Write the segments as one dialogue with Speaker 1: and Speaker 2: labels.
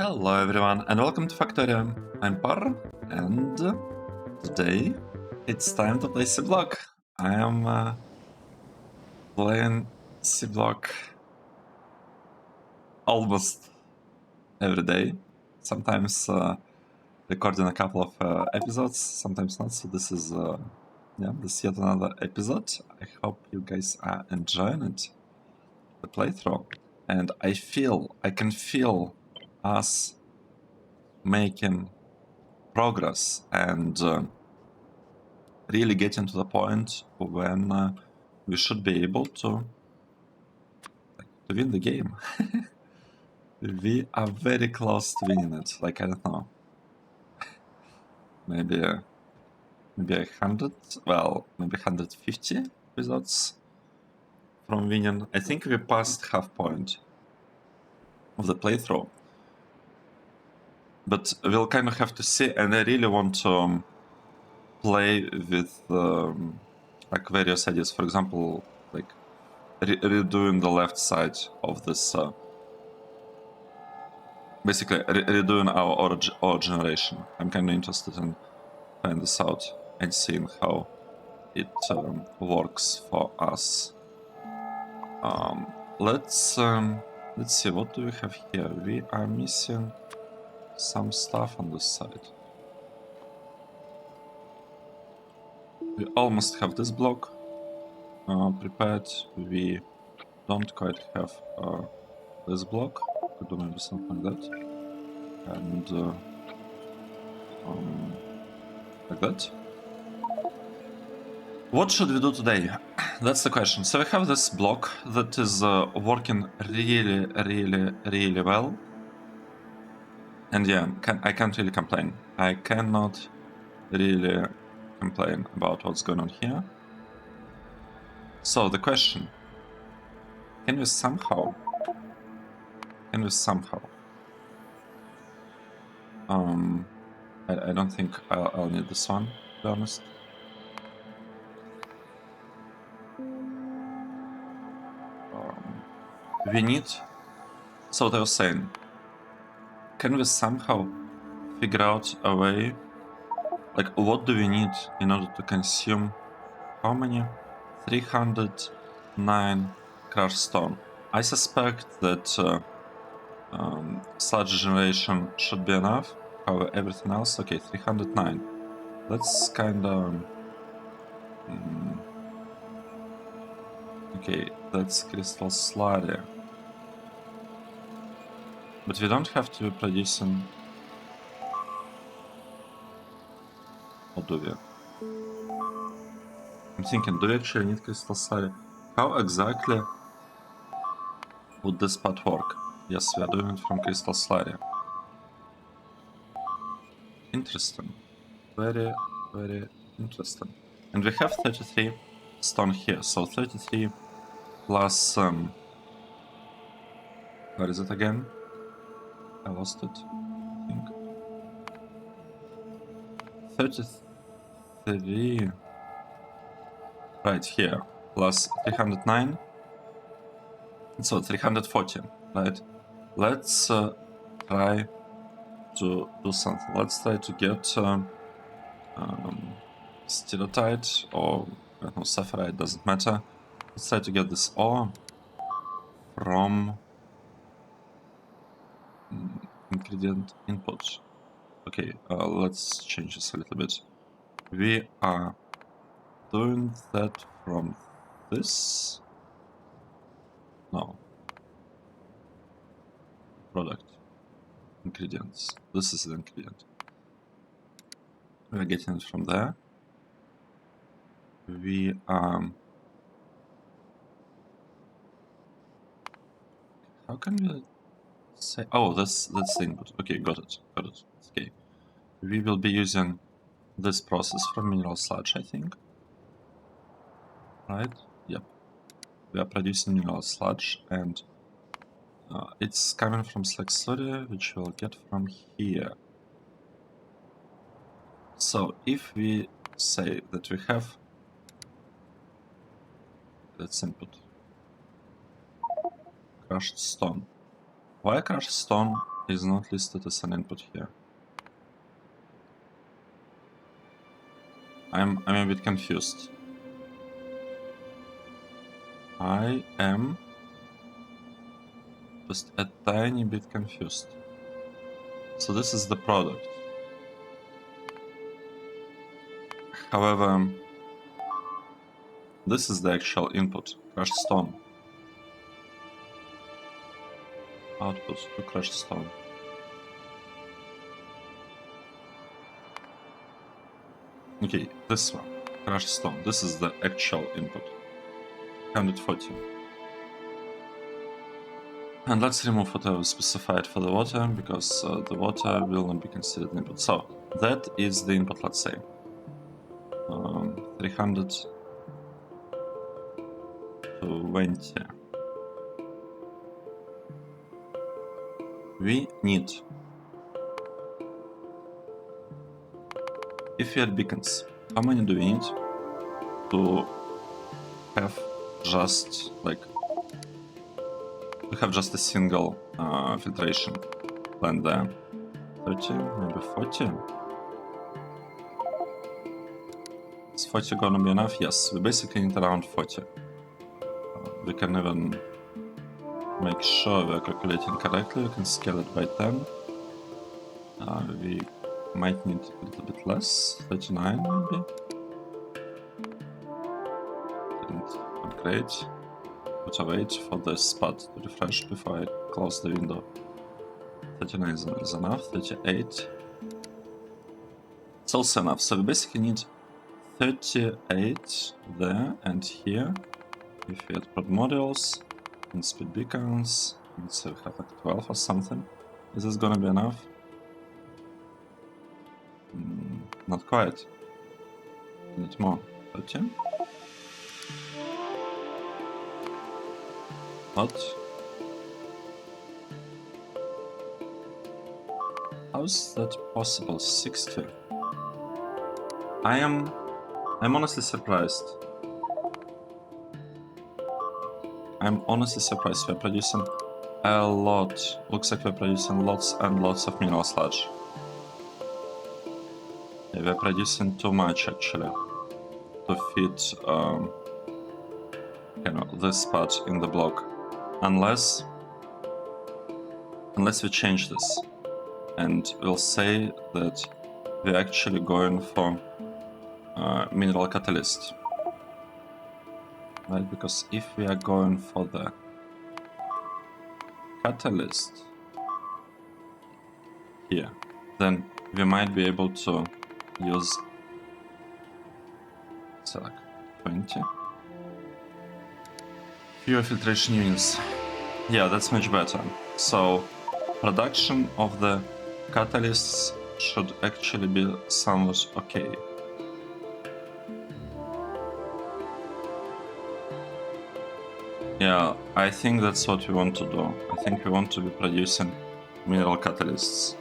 Speaker 1: Hello everyone and welcome to Factorio. I'm Par and today it's time to play Seablock. I am playing Seablock almost every day, sometimes recording a couple of episodes, sometimes not, so this is yet another episode. I hope you guys are enjoying it, the playthrough, and I can feel us making progress and really getting to the point when we should be able to win the game. We are very close to winning it. Like, I don't know, maybe 100, well, maybe 150 results from winning. I think we passed half point of the playthrough, but we'll kind of have to see. And I really want to play with like various ideas. For example, like redoing the left side of this. Basically, redoing our generation. I'm kind of interested in trying this out and seeing how it works for us. Let's see, what do we have here? We are missing some stuff on this side. We almost have this block prepared. We don't quite have this block. Could do maybe something like that. And like that. What should we do today? That's the question. So we have this block that is working really well. And yeah, I can't really complain. I cannot really complain about what's going on here. So the question, can we somehow, I don't think I'll need this one, to be honest. We need, so what I was saying, can we somehow figure out a way, like what do we need in order to consume how many? 309 crush stone. I suspect that sludge generation should be enough. However, everything else, okay, 309. That's kind of okay. That's crystal slurry, but we don't have to be producing. Or do we? I'm thinking, do we actually need crystal slurry? How exactly would this part work? Yes, we are doing it from crystal slurry. Interesting. Very interesting. And we have 33 stone here, so 33 plus where is it again? I lost it, I think. 33 right here, plus 309, so 340, right? Let's try to do something. Let's try to get stereotype or I don't know, sapphire, doesn't matter. Let's try to get this ore from ingredient input. Okay, let's change this a little bit. We are doing that from this. No. Product. Ingredients. This is the ingredient. We are getting it from there. We how can we say? Oh, that's the input. Okay, got it. Okay. We will be using this process from mineral sludge, I think. Right? Yep. We are producing mineral sludge, and it's coming from slag slurry, which we'll get from here. So if we say that we have, let's input crushed stone. Why crushed stone is not listed as an input here. I'm a bit confused. I am just a tiny bit confused. So this is the product. However, this is the actual input, crushed stone. Output to crushed stone. Okay, this one, crushed stone. This is the actual input. 140. And let's remove whatever was specified for the water, because the water will not be considered input. So that is the input, let's say. 320. We need, if we add beacons, how many do we need to have just like a single filtration plant there? 30, maybe 40. Is 40 gonna be enough? Yes, we basically need around 40. We can even make sure we're calculating correctly. We can scale it by 10. We might need a little bit less, 39 maybe. Didn't upgrade. But I wait for the spot to refresh before I close the window. 39 is enough, 38. It's also enough, so we basically need 38 there and here. If we add prod modules and speed beacons, let's say we have like 12 or something. Is this gonna be enough? Not quite. We need more. 30. What? How's that possible? 60. I'm honestly surprised. I'm honestly surprised. We're producing a lot. Looks like we're producing lots and lots of mineral sludge. Yeah, we're producing too much actually to fit this part in the block. Unless we change this and we'll say that we're actually going for mineral catalyst. Right, because if we are going for the catalyst here, then we might be able to use select 20 fewer filtration units. Yeah, that's much better. So production of the catalysts should actually be somewhat okay. Yeah, I think that's what we want to do. I think we want to be producing mineral catalysts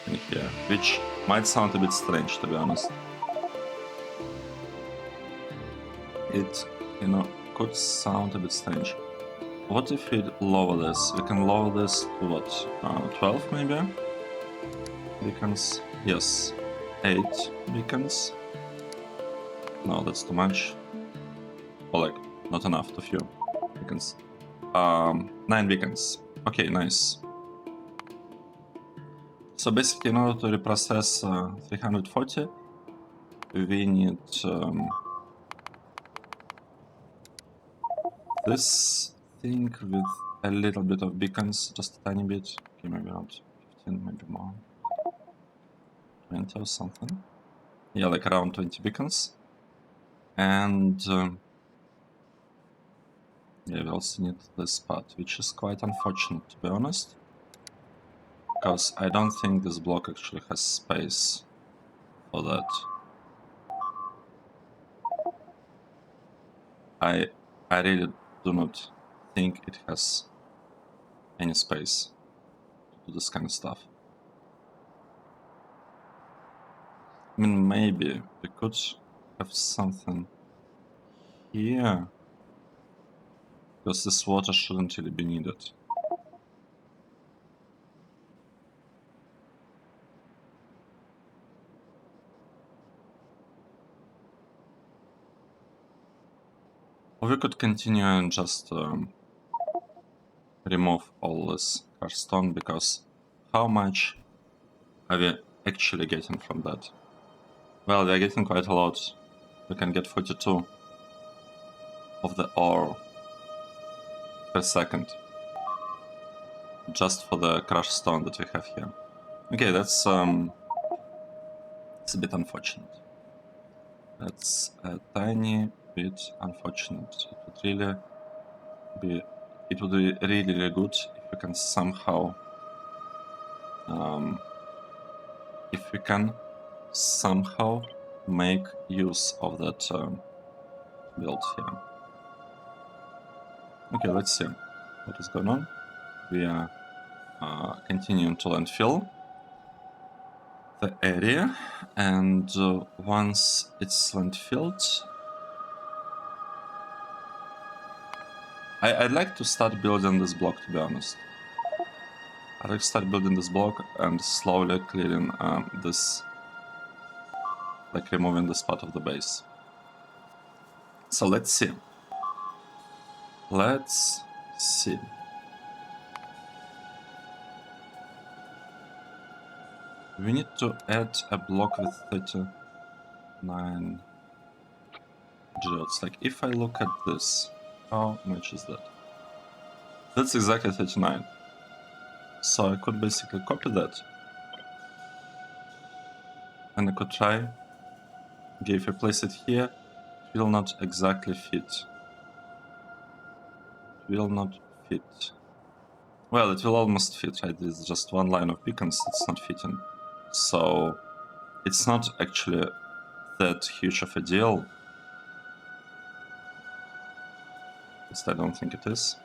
Speaker 1: in here, which might sound a bit strange, to be honest. It, could sound a bit strange. What if we lower this? We can lower this to what? 12 maybe? Beacons? Yes. 8 beacons? No, that's too much. Or like, not enough, too few beacons. 9 beacons. Okay, nice. So basically, in order to reprocess 340, we need this thing with a little bit of beacons, just a tiny bit. Okay, maybe not 15, maybe more. 20 or something. Yeah, like around 20 beacons. And yeah, we also need this part, which is quite unfortunate, to be honest. Because I don't think this block actually has space for that. I really do not think it has any space to do this kind of stuff. I mean, maybe we could have something here, because this water shouldn't really be needed. Or we could continue and just remove all this crushed stone, because how much are we actually getting from that? Well, we are getting quite a lot. We can get 42 of the ore per second just for the crushed stone that we have here. Okay, that's it's a bit unfortunate. That's a tiny bit unfortunate. It would be really good if we can somehow make use of that build here. Okay, let's see what is going on. We are continuing to landfill the area, and once it's landfilled, I'd like to start building this block, to be honest. I'd like to start building this block and slowly clearing this, like removing this part of the base. So let's see. Let's see. We need to add a block with 39 geodes. Like, if I look at this, how much is that? That's exactly 39. So I could basically copy that. And I could try. Okay, if I place it here, it will not exactly fit. It will not fit. Well, it will almost fit, right? There's just one line of beacons, it's not fitting. So it's not actually that huge of a deal. At least I don't think it is.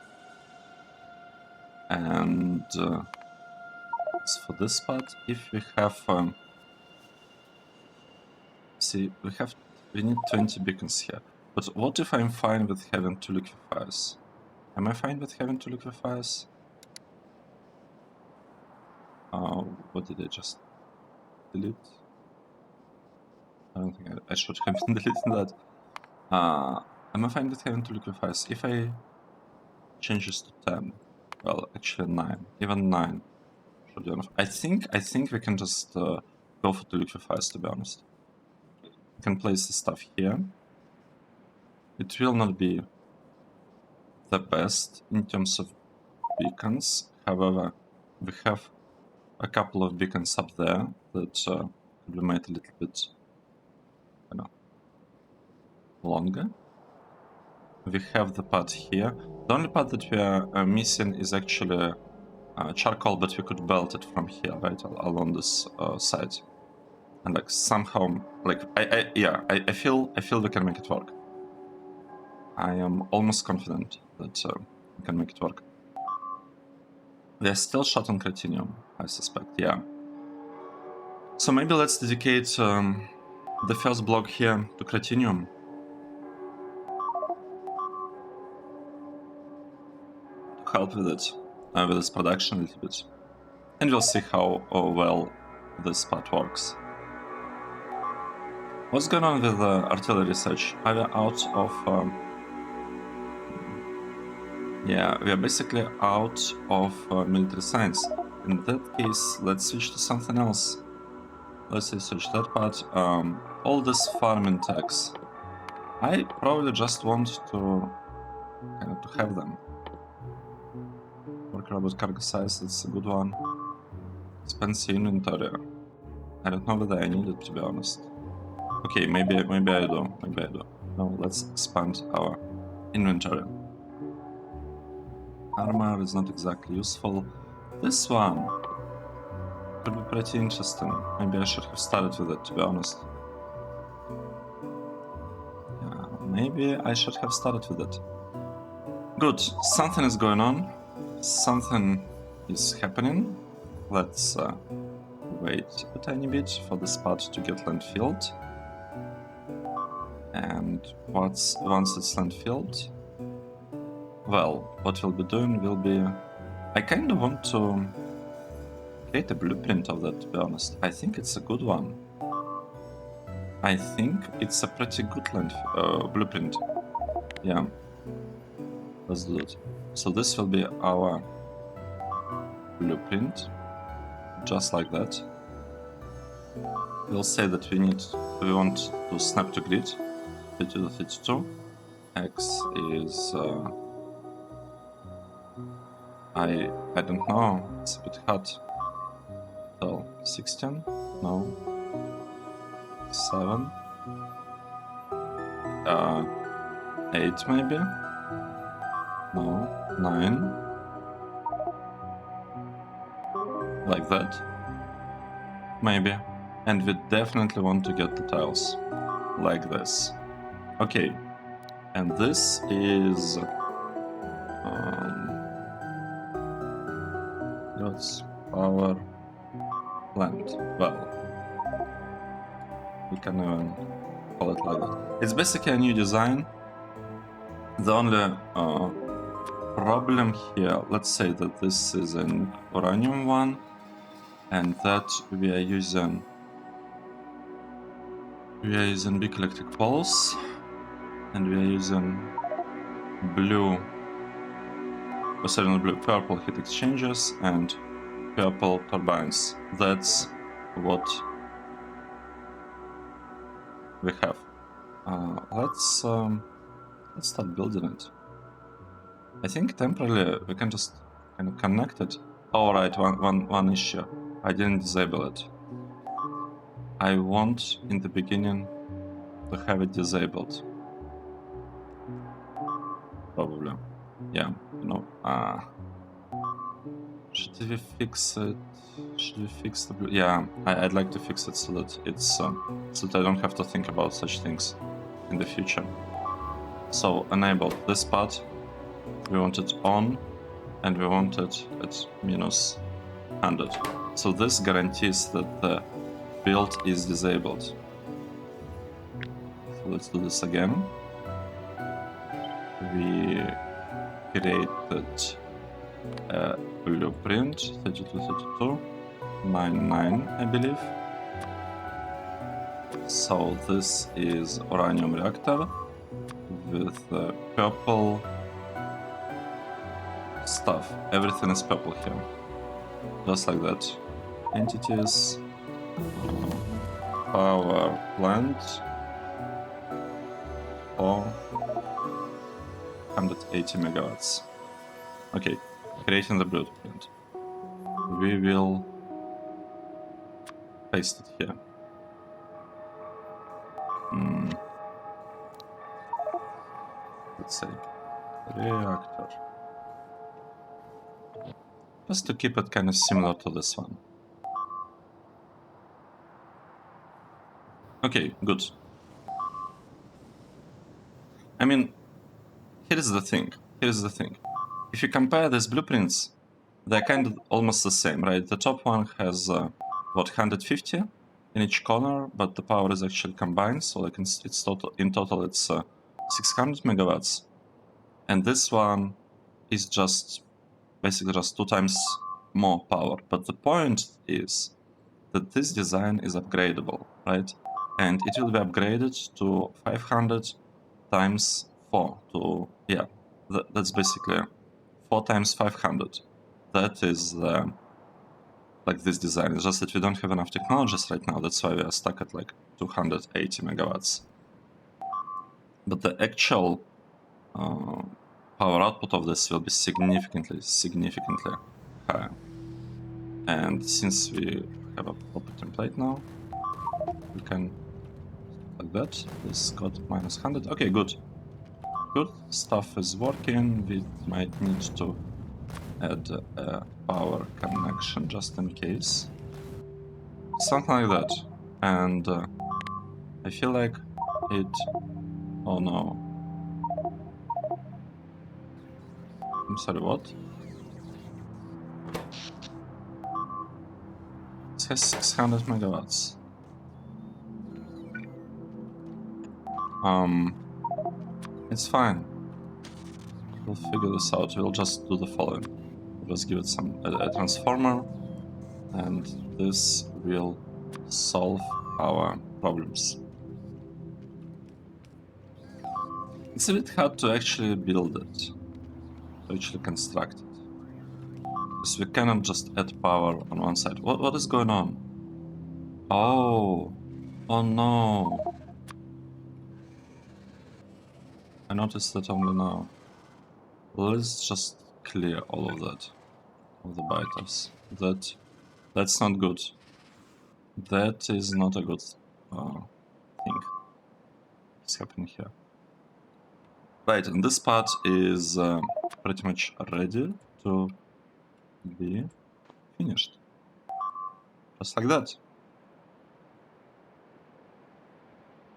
Speaker 1: And as for this part, if we have we need 20 beacons here. But what if I'm fine with having 2 liquefiers? Am I fine with having 2 liquefiers? What did I just delete? I don't think I should have been deleting that. Am I fine with having 2 liquefiers? If I change this to 10, well, actually 9, even 9 should be enough. I think we can just go for 2 liquefiers, to be honest. We can place the stuff here. It will not be the best in terms of beacons. However, we have a couple of beacons up there that could be made a little bit, you know, longer. We have the part here. The only part that we are missing is actually charcoal, but we could belt it from here, right, along this side, and like somehow, like I feel we can make it work. I am almost confident that we can make it work. They're still short on CROTINIUM, I suspect, yeah. So maybe let's dedicate the first block here to CROTINIUM. To help with it, with its production a little bit. And we'll see how well this part works. What's going on with artillery research? Are we out of... yeah, we are basically out of military science. In that case, let's switch to something else. Let's research that part. All this farming tax. I probably just want to have them. Work robot cargo size, that's a good one. Expensive inventory. I don't know whether I need it, to be honest. Okay, maybe I do. Now let's expand our inventory. Armor is not exactly useful. This one could be pretty interesting. Maybe I should have started with it, to be honest. Yeah, maybe I should have started with it. Good, something is going on. Something is happening. Let's wait a tiny bit for this part to get landfilled. And once it's landfilled, well, what we'll be doing will be... I kind of want to create a blueprint of that, to be honest. I think it's a good one. I think it's a pretty good blueprint. Yeah, Let's do it. So this will be our blueprint, just like that. We'll say that we want to snap to grid 32 to 32. X is I don't know. It's a bit hard. So 16? No. 7. 8 maybe? No. 9. Like that. Maybe. And we definitely want to get the tiles. Like this. Okay. And this is... that's our land. Well, we can even call it like that. It's basically a new design. The only problem here, let's say that this is an uranium one, and that we are using big electric poles, and we are using purple heat exchangers and purple turbines. That's what we have. Let's start building it. I think temporarily we can just kind of connect it. Alright, one issue. I didn't disable it. I want in the beginning to have it disabled. Probably. Yeah, should we fix it? Should we fix the blue? Yeah, I'd like to fix it so that it's so that I don't have to think about such things in the future. So enable this part. We want it on, and we want it at minus 100. So this guarantees that the build is disabled. So let's do this again. We created a blueprint 3232 99, I believe. So this is uranium reactor with purple stuff. Everything is purple here, just like that. Entities, power plant, 480 megawatts. Okay, creating the blueprint. We will paste it here. Let's say reactor. Just to keep it kind of similar to this one. Okay, good. I mean, here's the thing. If you compare these blueprints, they're kind of almost the same, right? The top one has, 150 in each corner, but the power is actually combined, so like it's total, in total it's 600 megawatts. And this one is just basically just 2 times more power. But the point is that this design is upgradable, right? And it will be upgraded to 500 times 4 to, yeah, that's basically 4 times 500. That is like this design. It's just that we don't have enough technologies right now. That's why we are stuck at like 280 megawatts. But the actual power output of this will be significantly higher. And since we have a proper template now, we can like that. This got minus 100. Okay, good. Good stuff is working. We might need to add a power connection just in case. Something like that. And I feel like it... Oh no. I'm sorry, what? It has 600 megawatts. It's fine. We'll figure this out. We'll just do the following. We'll just give it a transformer, and this will solve our problems. It's a bit hard to actually build it. to actually construct it. Because we cannot just add power on one side. What is going on? Oh no. I noticed that only now. Let's just clear all of that. Of the biters. That's not good. That is not a good thing. What's happening here? Right, and this part is pretty much ready to be finished. Just like that.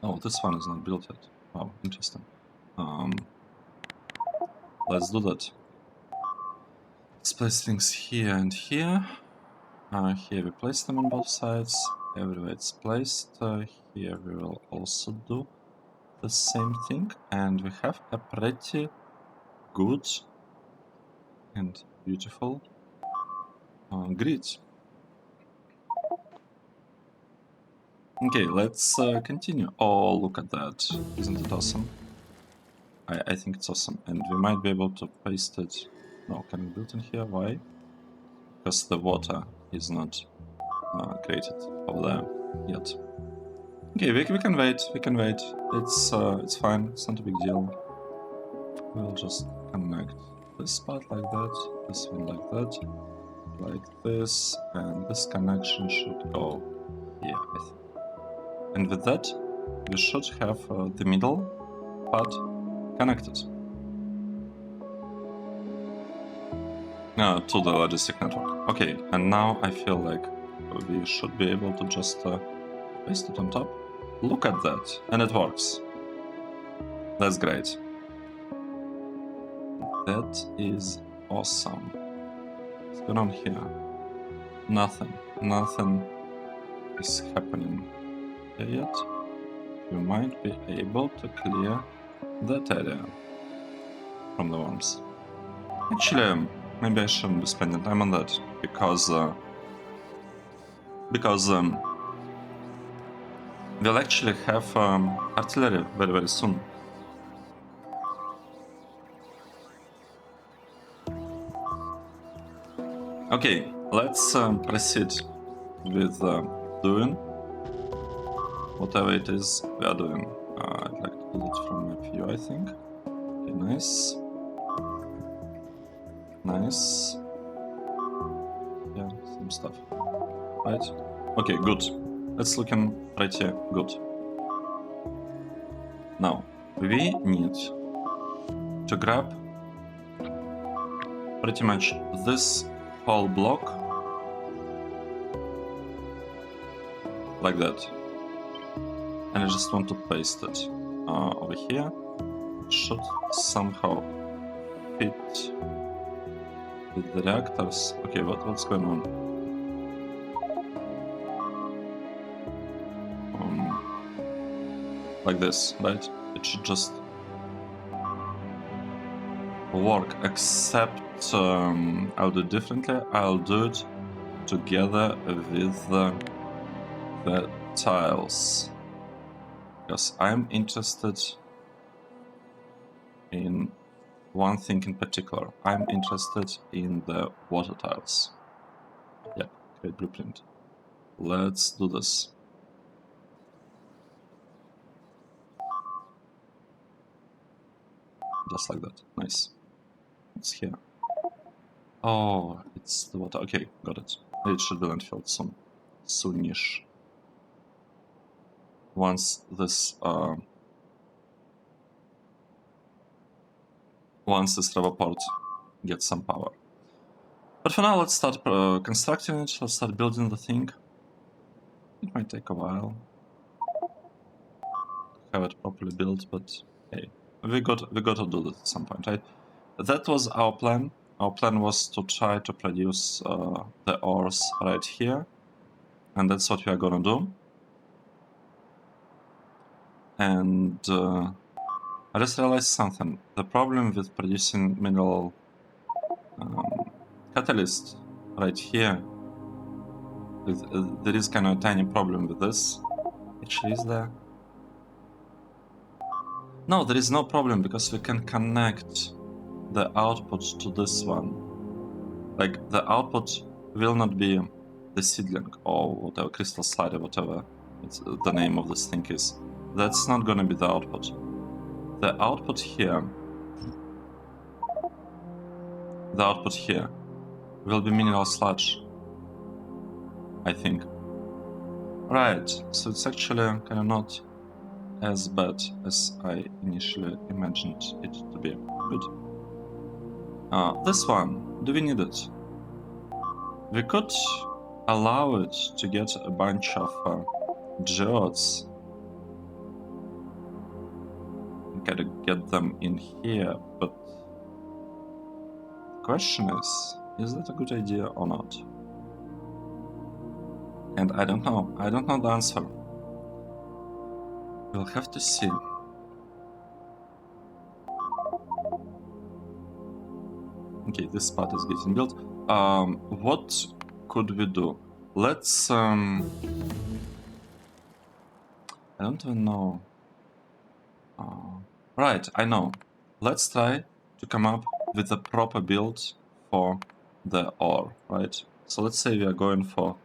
Speaker 1: Oh, this one is not built yet. Wow, interesting. Let's do that. Let's place things here and here. Here we place them on both sides. Everywhere it's placed. Here we will also do the same thing. And we have a pretty good and beautiful grid. Okay, let's continue. Oh, look at that. Isn't it awesome? I think it's awesome. And we might be able to paste it. No, can we build in here? Why? Because the water is not created over there yet. Okay, we can wait. We can wait. It's fine. It's not a big deal. We'll just connect this part like that, this one like that, like this, and this connection should go here, I think. And with that, we should have the middle part connected to the logistic network. Okay, and now I feel like we should be able to just paste it on top. Look at that, and it works. That's great. That is awesome. What's going on here? Nothing is happening here yet. We might be able to clear that area from the worms. Actually, maybe I shouldn't be spending time on that because we'll actually have artillery very, very soon. Okay, let's proceed with doing whatever it is we are doing. I'd like to do it from my view, I think. Okay, nice. Nice. Yeah, some stuff. Right? Okay, good. That's looking pretty good. Now, we need to grab pretty much this whole block like that. And I just want to paste it over here. It should somehow fit with the reactors. Okay, what's going on? Like this, right? It should just work, except I'll do it differently. I'll do it together with the tiles, because I'm interested in one thing in particular. I'm interested in the water tiles. Yeah, create blueprint. Let's do this. Just like that. Nice. What's here? Oh, it's the water. Okay, got it. It should be landfilled soon. Soonish. Once this Roboport gets some power. But for now, let's start constructing it. Let's start building the thing. It might take a while to have it properly built, but hey, we got to do this at some point, right? That was our plan. Our plan was to try to produce the ores right here, and that's what we are gonna do. And I just realized something. The problem with producing mineral catalyst right here, there is kind of a tiny problem with this. Actually, is there? No, there is no problem because we can connect the output to this one. Like, the output will not be the seedling or whatever, crystal slider, whatever it's, the name of this thing is. That's not gonna be the output. The output here will be mineral sludge, I think. Right, so it's actually kind of not as bad as I initially imagined it to be. Good. This one, do we need it? We could allow it to get a bunch of geodes. We gotta get them in here, but the question is that a good idea or not? And I don't know the answer. We'll have to see. Okay, this part is getting built. What could we do? Let's I don't even know. Right, I know. Let's try to come up with a proper build for the ore, right? So let's say we are going for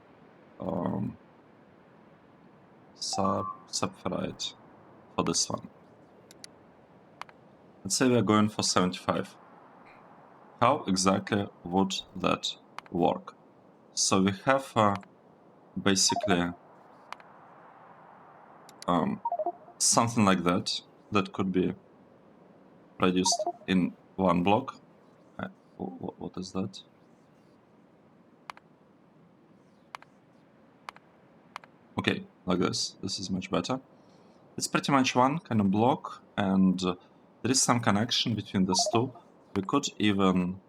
Speaker 1: subferrite for this one. Let's say we are going for 75. How exactly would that work? So we have basically something like that could be produced in one block. What is that? Okay, like this. This is much better. It's pretty much one kind of block, and there is some connection between these two. We could even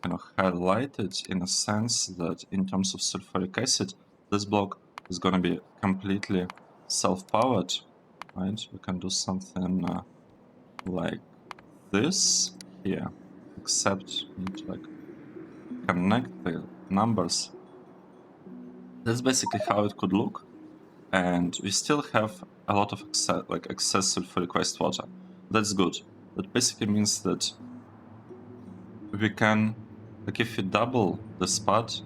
Speaker 1: kind of highlight it in a sense that in terms of sulfuric acid, this block is going to be completely self-powered, right? We can do something like this here, except we need to like connect the numbers. That's basically how it could look, and we still have a lot of excess sulfuric waste water. That's good. That basically means that we can, like, if we double the spot,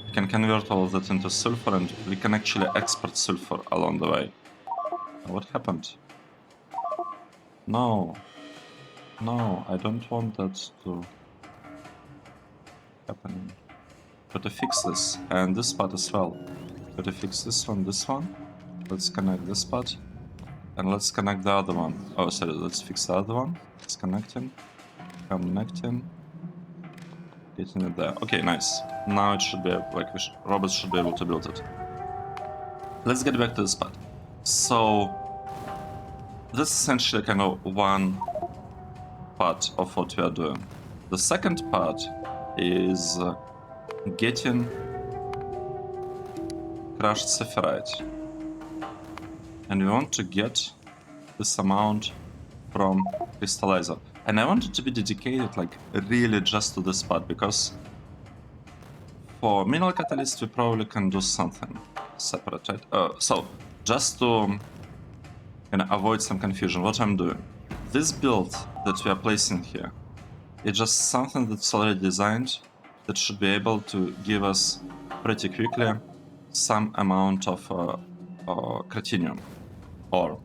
Speaker 1: we can convert all of that into sulfur, and we can actually export sulfur along the way. What happened? No, I don't want that to happen. Gotta fix this, and this spot as well. Gotta fix this one. Let's connect this spot, and let's connect the other one. Oh, sorry, let's fix the other one. It's connecting. Connecting. Getting it there. Okay, nice. Now it should be, like, robots should be able to build it. Let's get back to the spot. So, this is essentially kind of one part of what we are doing. The second part is getting crushed sapphirite. And we want to get this amount from crystallizer. And I want it to be dedicated, like, really just to this part, because for mineral catalyst we probably can do something separate, right? So, just to avoid some confusion, what I'm doing, this build that we are placing here, it's just something that's already designed that should be able to give us pretty quickly some amount of CROTINIUM ore.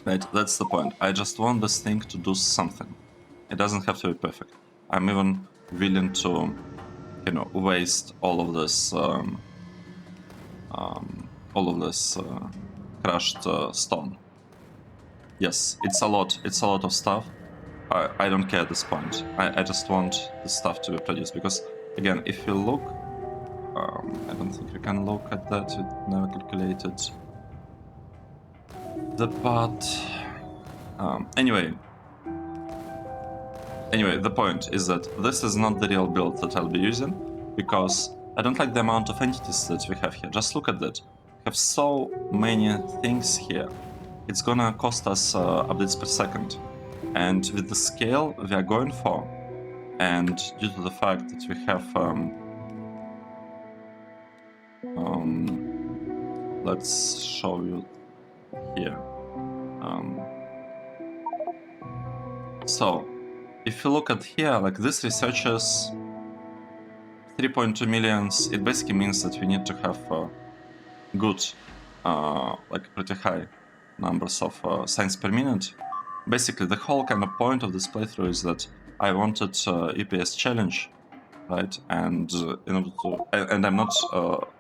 Speaker 1: Right, that's the point. I just want this thing to do something. It doesn't have to be perfect. I'm even willing to, waste all of this crushed stone. Yes, it's a lot of stuff. I don't care at this point. I just want the stuff to be produced, because again, if you look, I don't think we can look at that. It never calculated the part. Anyway, the point is that this is not the real build that I'll be using, because I don't like the amount of entities that we have here. Just look at that. We have so many things here. It's gonna cost us updates per second. And with the scale we are going for, and due to the fact that we have let's show you here. So if you look at here, like this researchers 3.2 millions, it basically means that we need to have good, like pretty high numbers of signs per minute. Basically, the whole kind of point of this playthrough is that I wanted EPS challenge, right? And in order to, and I'm not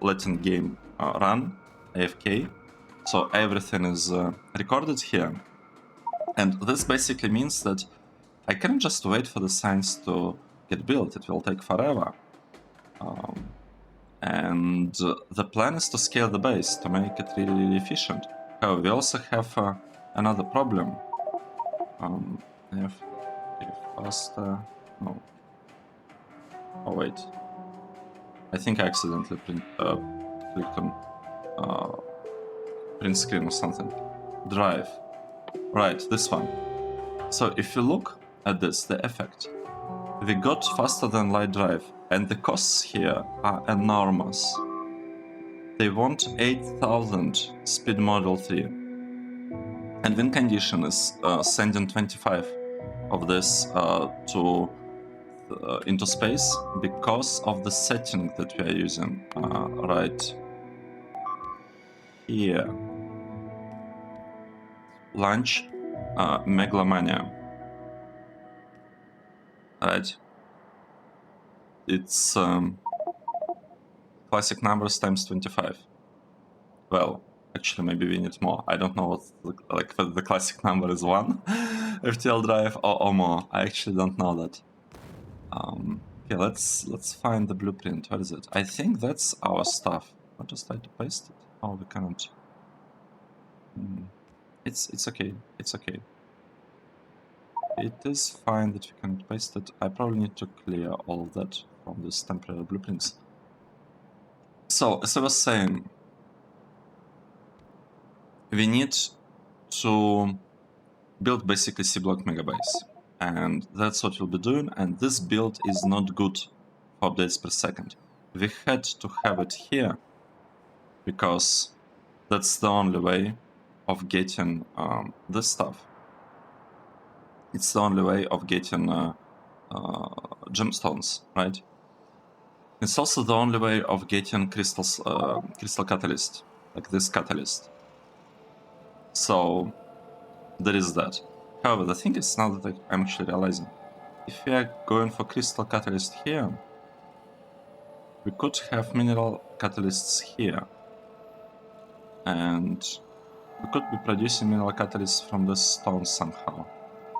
Speaker 1: letting game run AFK, so everything is recorded here. And this basically means that I can't just wait for the signs to get built. It will take forever. And the plan is to scale the base to make it really, really efficient. However, we also have another problem. If faster. No. Oh wait. I think I accidentally clicked on print screen or something. Drive. Right, this one. So if you look at this, the effect, we got faster than light drive, and the costs here are enormous. They want 8,000 speed Model 3, and win condition is sending 25 of this into space because of the setting that we are using right here. Launch Megalomania. Right? It's classic numbers times 25. Well, actually, maybe we need more. I don't know what like the classic number is 1 FTL drive or more. I actually don't know that. Okay, let's find the blueprint. What is it? I think that's our stuff. I'll just try to paste it. Oh, we cannot. It's okay. It's okay. It is fine that we can paste it. I probably need to clear all of that from these temporary blueprints. So, as I was saying, we need to build basically Seablock Megabase. And that's what we'll be doing. And this build is not good for updates per second. We had to have it here because that's the only way of getting this stuff. It's the only way of getting gemstones, right? It's also the only way of getting crystal catalyst, like this catalyst. So there is that. However, the thing is now that I'm actually realizing, if we are going for crystal catalyst here, we could have mineral catalysts here, and we could be producing mineral catalysts from the stone somehow.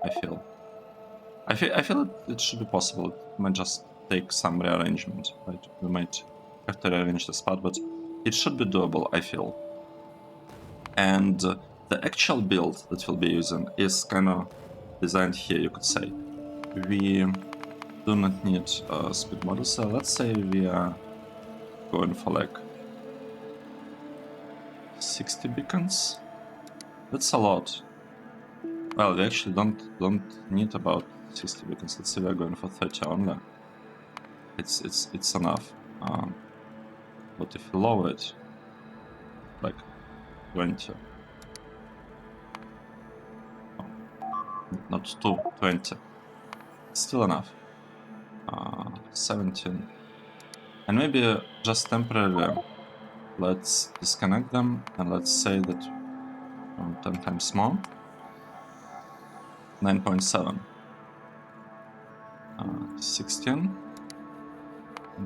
Speaker 1: I feel it should be possible. It might just take some rearrangement, right? We might have to rearrange the spot, but it should be doable, I feel. And the actual build that we'll be using is kind of designed here, you could say. We do not need speed model, so let's say we are going for like 60 beacons. That's a lot. Well, we actually don't need about 60 beacons. Let's say we're going for 30 only. It's enough. But if you lower it, like 20, oh, not 2, 20, it's still enough. 17, and maybe just temporarily let's disconnect them and let's say that 10 times more. 9.7, 16,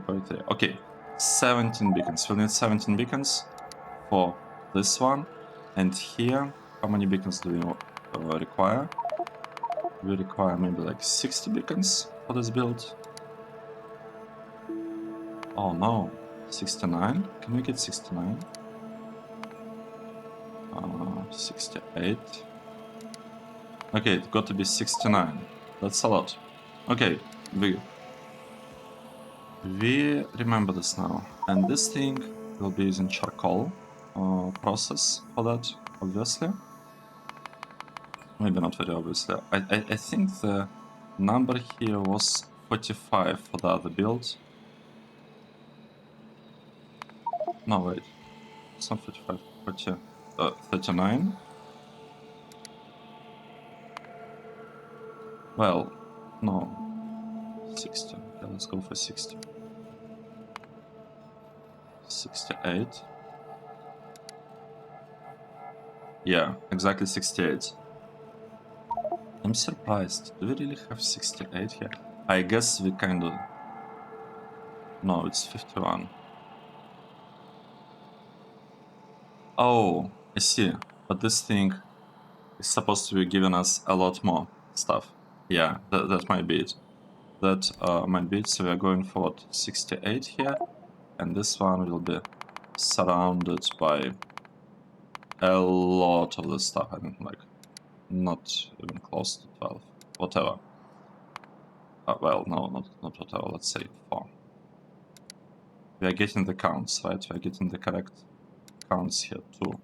Speaker 1: 1.3. Okay, 17 beacons. We'll need 17 beacons for this one. And here, how many beacons do we require? We require maybe like 60 beacons for this build. Oh no, 69? Can we get 69? 68. Okay, it got to be 69. That's a lot. Okay, we remember this now. And this thing will be using charcoal process for that, obviously. Maybe not very obviously. I think the number here was 45 for the other build. No, wait. It's not 45, 39. Well, No. 60. Okay, let's go for 60. 68. Yeah, exactly 68. I'm surprised. Do we really have 68 here? I guess we kind of... No, it's 51. Oh, I see. But this thing is supposed to be giving us a lot more stuff. Yeah, that might be it. That might be it. So we are going for what, 68 here. And this one will be surrounded by a lot of this stuff. I don't like, not even close to 12. Whatever. Well, no, not whatever. Let's say 4. We are getting the counts, right? We are getting the correct counts here. 2,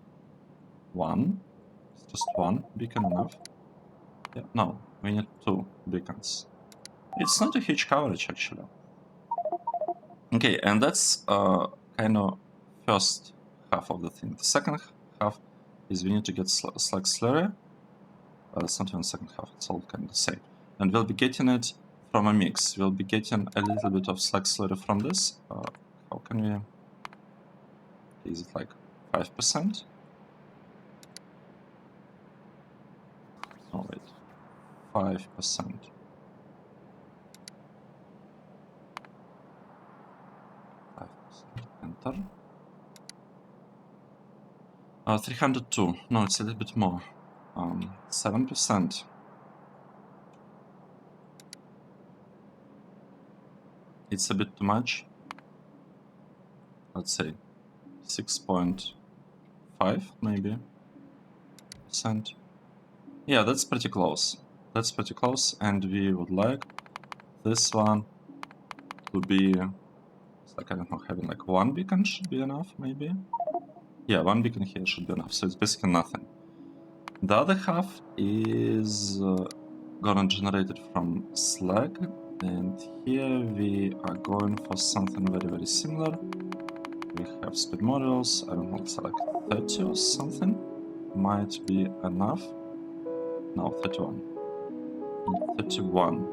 Speaker 1: 1. It's just 1 beacon enough. Yeah, no, we need 2 beacons. It's not a huge coverage actually. Okay, and that's kind of first half of the thing. The second half is we need to get Slack Slurry. It's not even second half, it's all kind of the same. And we'll be getting it from a mix. We'll be getting a little bit of Slack Slurry from this. How can we... Is it like 5%? Oh wait, 5%. Enter. 302. No, it's a little bit more. 7%. It's a bit too much. Let's say 6.5 maybe percent. Yeah, that's pretty close. That's pretty close, and we would like this one to be, it's like, I don't know, having like 1 beacon should be enough, maybe? Yeah, 1 beacon here should be enough, so it's basically nothing. The other half is gonna generate it from Slack, and here we are going for something very similar. We have speed modules, I don't know, it's like 30 or something. Might be enough. No, 31. 31.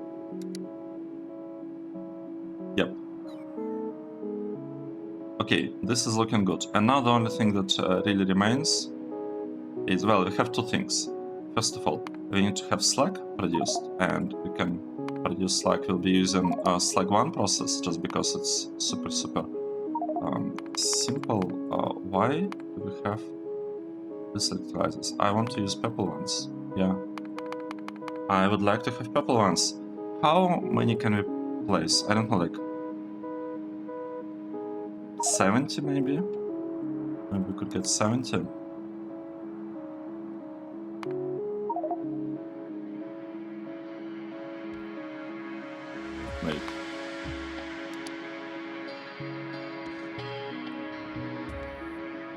Speaker 1: Yep. Okay, this is looking good. And now the only thing that really remains is, well, we have 2 things. First of all, we need to have Slack produced, and we can produce Slack. We'll be using Slack 1 process just because it's super simple. Why do we have this electrolyzers? I want to use purple ones. Yeah. I would like to have purple ones. How many can we place? I don't know, like 70 maybe? Maybe we could get 70. Wait.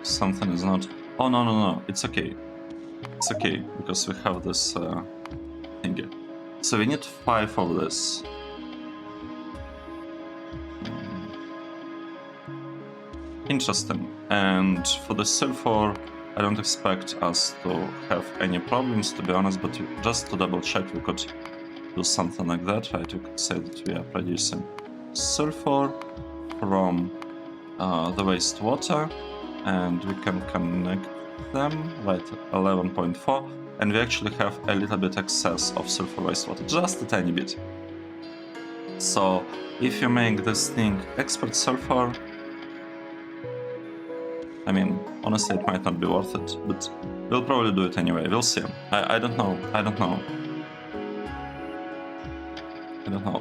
Speaker 1: Something is not... Oh, no. It's okay. It's okay, because we have this thingy. So we need 5 of this. Interesting. And for the sulfur, I don't expect us to have any problems, to be honest, but just to double check, we could do something like that, right? We could say that we are producing sulfur from the wastewater, and we can connect them, right, 11.4, and we actually have a little bit excess of sulfur wastewater, just a tiny bit. So if you make this thing export sulfur, I mean, honestly, it might not be worth it, but we'll probably do it anyway. We'll see. I don't know.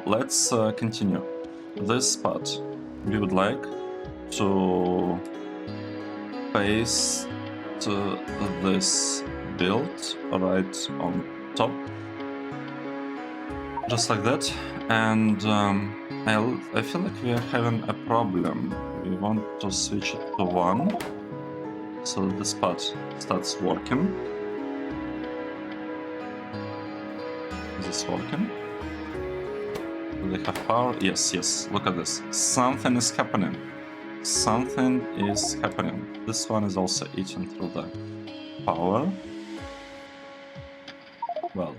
Speaker 1: Let's continue. This part, we would like to paste this build right on top, just like that. And I feel like we are having a problem. We want to switch it to 1, so this part starts working. Is this working? Do they have power? Yes, look at this. Something is happening. Something is happening. This one is also eating through the power. Well,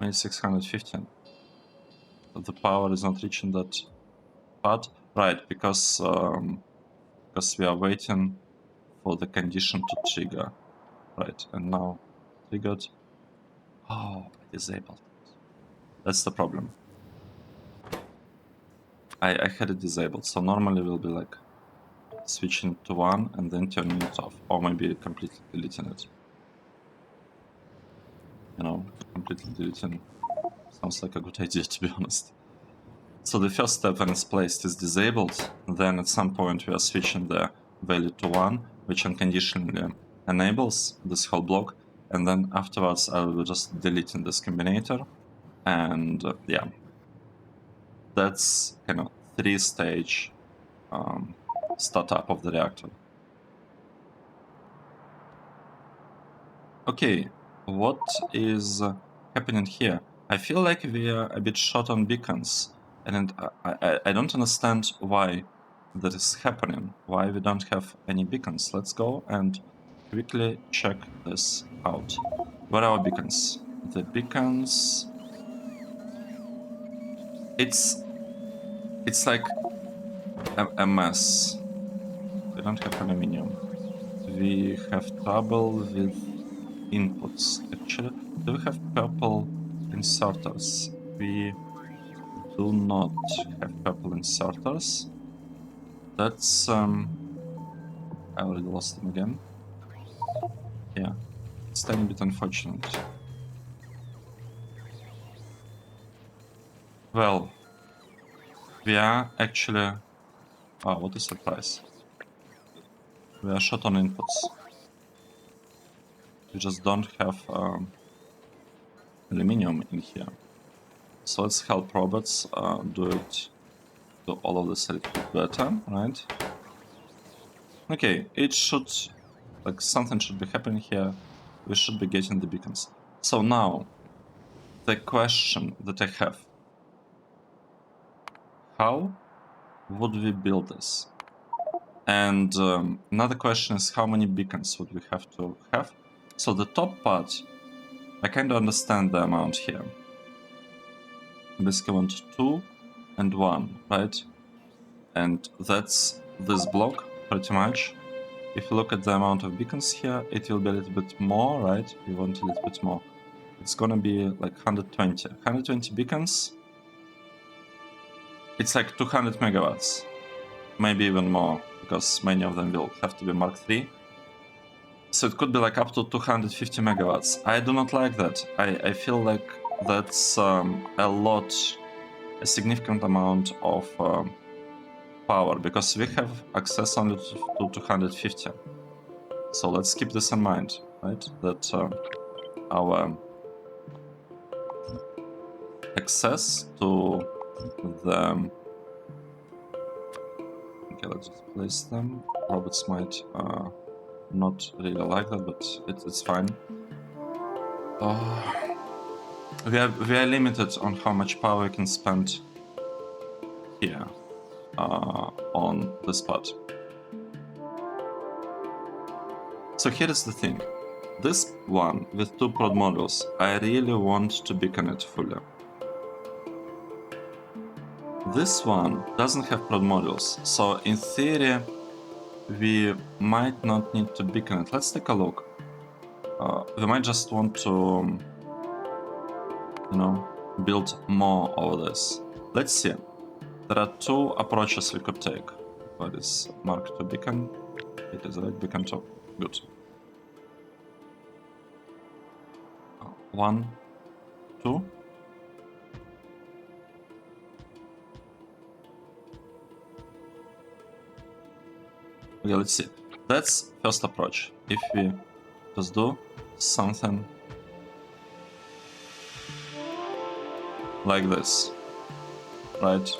Speaker 1: Maybe 615. But the power is not reaching that part. Right, because we are waiting for the condition to trigger. Right, and now triggered. Oh, I disabled it. That's the problem. I had it disabled, so normally we'll be like switching to 1 and then turning it off, or maybe completely deleting it. You know, completely deleting sounds like a good idea, to be honest. So the first step when it's placed is disabled, then at some point we are switching the value to 1, which unconditionally enables this whole block, and then afterwards I will be just deleting this combinator, and yeah, that's kind of 3-stage startup of the reactor. Okay, what is happening here? I feel like we are a bit short on beacons, and I don't understand why that is happening, why we don't have any beacons. Let's go and quickly check this out. Where are our beacons? The beacons... It's like a mess. We don't have aluminium. We have trouble with inputs. Actually, do we have purple inserters? We do not have purple inserters. That's I already lost them again. Yeah, it's a tiny bit unfortunate. Well, we are actually... Oh, what a surprise. We are short on inputs. We just don't have aluminium in here. So let's help robots do all of this a little bit better, right? Okay, it should... Like, something should be happening here. We should be getting the beacons. So now, the question that I have. How would we build this? And another question is, how many beacons would we have to have? So the top part, I kind of understand the amount here. Basically want 2 and 1, right? And that's this block, pretty much. If you look at the amount of beacons here, it will be a little bit more, right? We want a little bit more. It's gonna be like 120. 120 beacons. It's like 200 megawatts. Maybe even more, because many of them will have to be Mark III. So it could be like up to 250 megawatts. I do not like that. I feel like that's a significant amount of power, because we have access only to 250. So let's keep this in mind, right? That our access to the... Okay, let's just place them. Robots might not really like that, but it's fine. We are limited on how much power we can spend here on this part. So here is the thing. This one with 2 prod modules, I really want to beacon it fully. This one doesn't have prod modules, so in theory we might not need to beacon it. Let's take a look. We might just want to, you know, build more of this. Let's see. There are 2 approaches we could take. What is Mark II beacon? It is right, beacon 2. Good. 1, 2. Okay, let's see. That's first approach. If we just do something like this, right?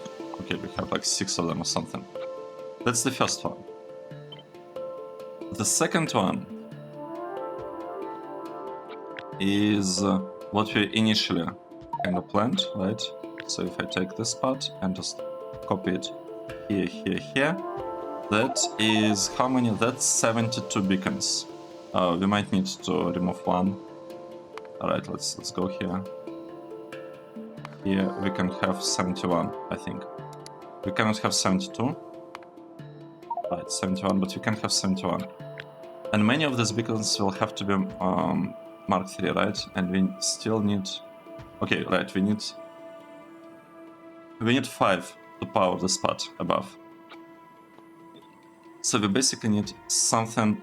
Speaker 1: Okay, we have like 6 of them or something. That's the first one. The second one is what we initially kind of planned, right? So if I take this part and just copy it here, here, here, that is how many? That's 72 beacons. We might need to remove one. All right, let's go here. here we can have 71, I think. We cannot have 72. Right, 71, but we can have 71. And many of these beacons will have to be Mark 3, right? And we still need... Okay, right, we need 5 to power the spot above. So we basically need something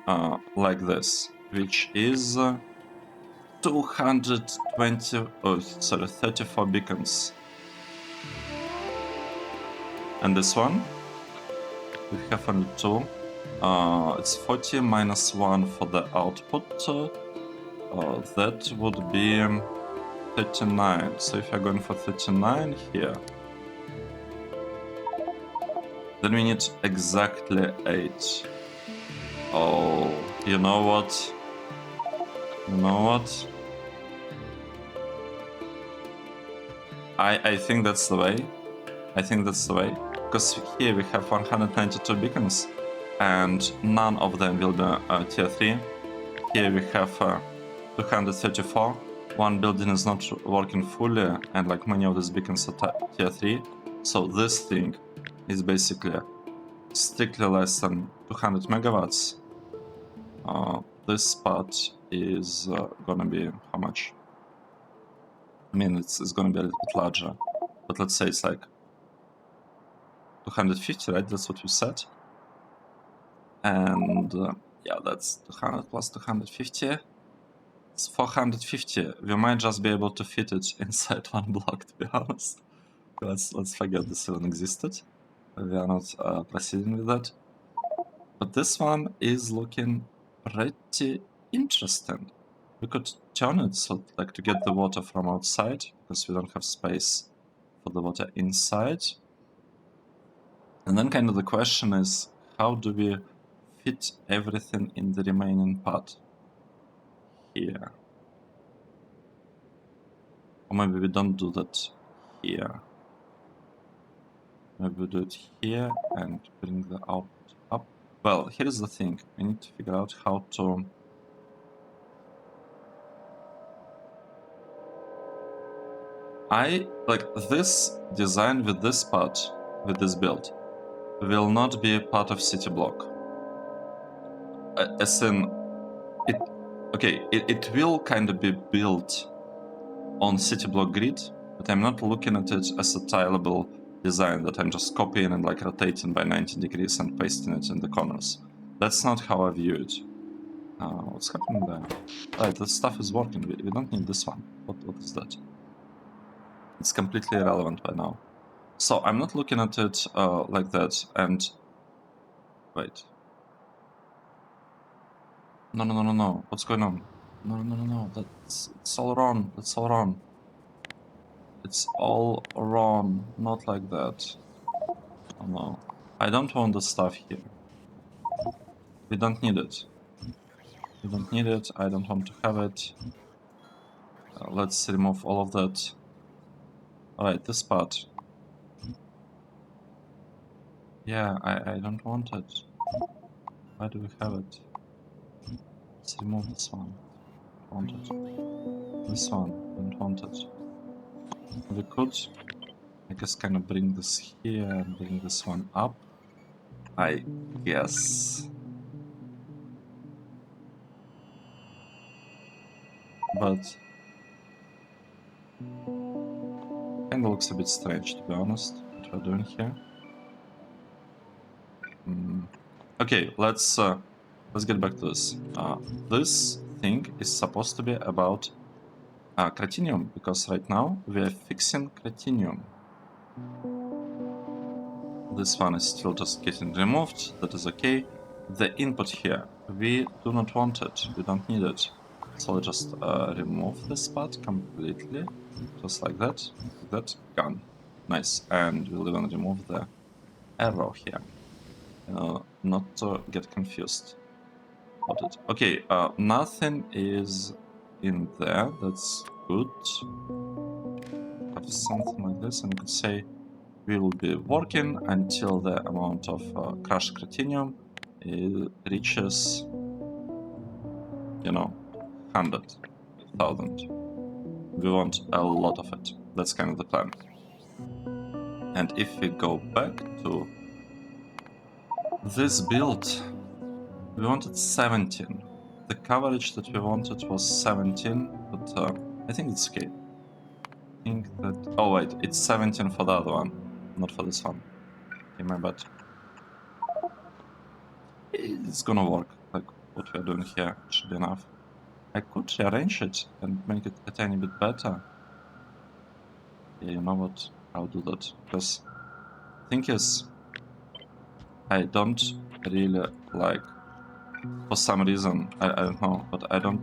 Speaker 1: like this, which is 34 beacons. And this one, we have only 2. It's 40 minus 1 for the output. That would be 39. So if you're going for 39 here, then we need exactly 8. Oh, you know what? You know what? I think that's the way. I think that's the way. Because here we have 192 beacons, and none of them will be tier 3. Here we have 234. One building is not working fully, and like many of these beacons are tier 3. So this thing is basically strictly less than 200 megawatts. This part is gonna be how much? I mean, it's gonna be a little bit larger, but let's say it's like 250, right? That's what you said. And yeah, that's 200 plus 250. It's 450. We might just be able to fit it inside one block, to be honest. Let's forget this even existed. We are not proceeding with that. But this one is looking pretty interesting. We could turn it so like to get the water from outside, because we don't have space for the water inside. And then kind of the question is, how do we fit everything in the remaining part here? Or maybe we don't do that here. Maybe we do it here and bring the output up. Well, here's the thing. We need to figure out how to... like this design with this part, with this build, will not be a part of Seablock. As in, it will kind of be built on Seablock grid, but I'm not looking at it as a tileable design that I'm just copying and like rotating by 90 degrees and pasting it in the corners. That's not how I view it. What's happening there? Right, this stuff is working. We don't need this one. What is that? It's completely irrelevant by now. So I'm not looking at it like that, and... Wait. No. What's going on? No. It's all wrong. It's all wrong. It's all wrong. Not like that. Oh no. I don't want the stuff here. We don't need it. We don't need it. I don't want to have it. Let's remove all of that. Alright, this part. Yeah, I don't want it. Why do we have it? Let's remove this one. Don't want it. This one. Don't want it. We could, I guess, kind of bring this here and bring this one up. I guess. But kinda looks a bit strange, to be honest, what we're doing here. Okay, let's get back to this. This thing is supposed to be about CROTINIUM, because right now we are fixing CROTINIUM. This one is still just getting removed, that is okay. The input here, we do not want it, we don't need it. So let's just remove this part completely, just like that, gone. Nice, and we'll even remove the arrow here, not to get confused about it. Okay, nothing is in there, that's good. Have something like this, and we could say we will be working until the amount of crushed CROTINIUM reaches, 100,000. We want a lot of it. That's kind of the plan. And if we go back to this build, we wanted 17. The coverage that we wanted was 17, but I think it's okay. I think that... Oh wait, it's 17 for the other one, not for this one. Okay, my bad. It's gonna work, like what we're doing here should be enough. I could rearrange it and make it a tiny bit better. Yeah, you know what? I'll do that, because the thing is, I don't really like, for some reason, I don't know, but I don't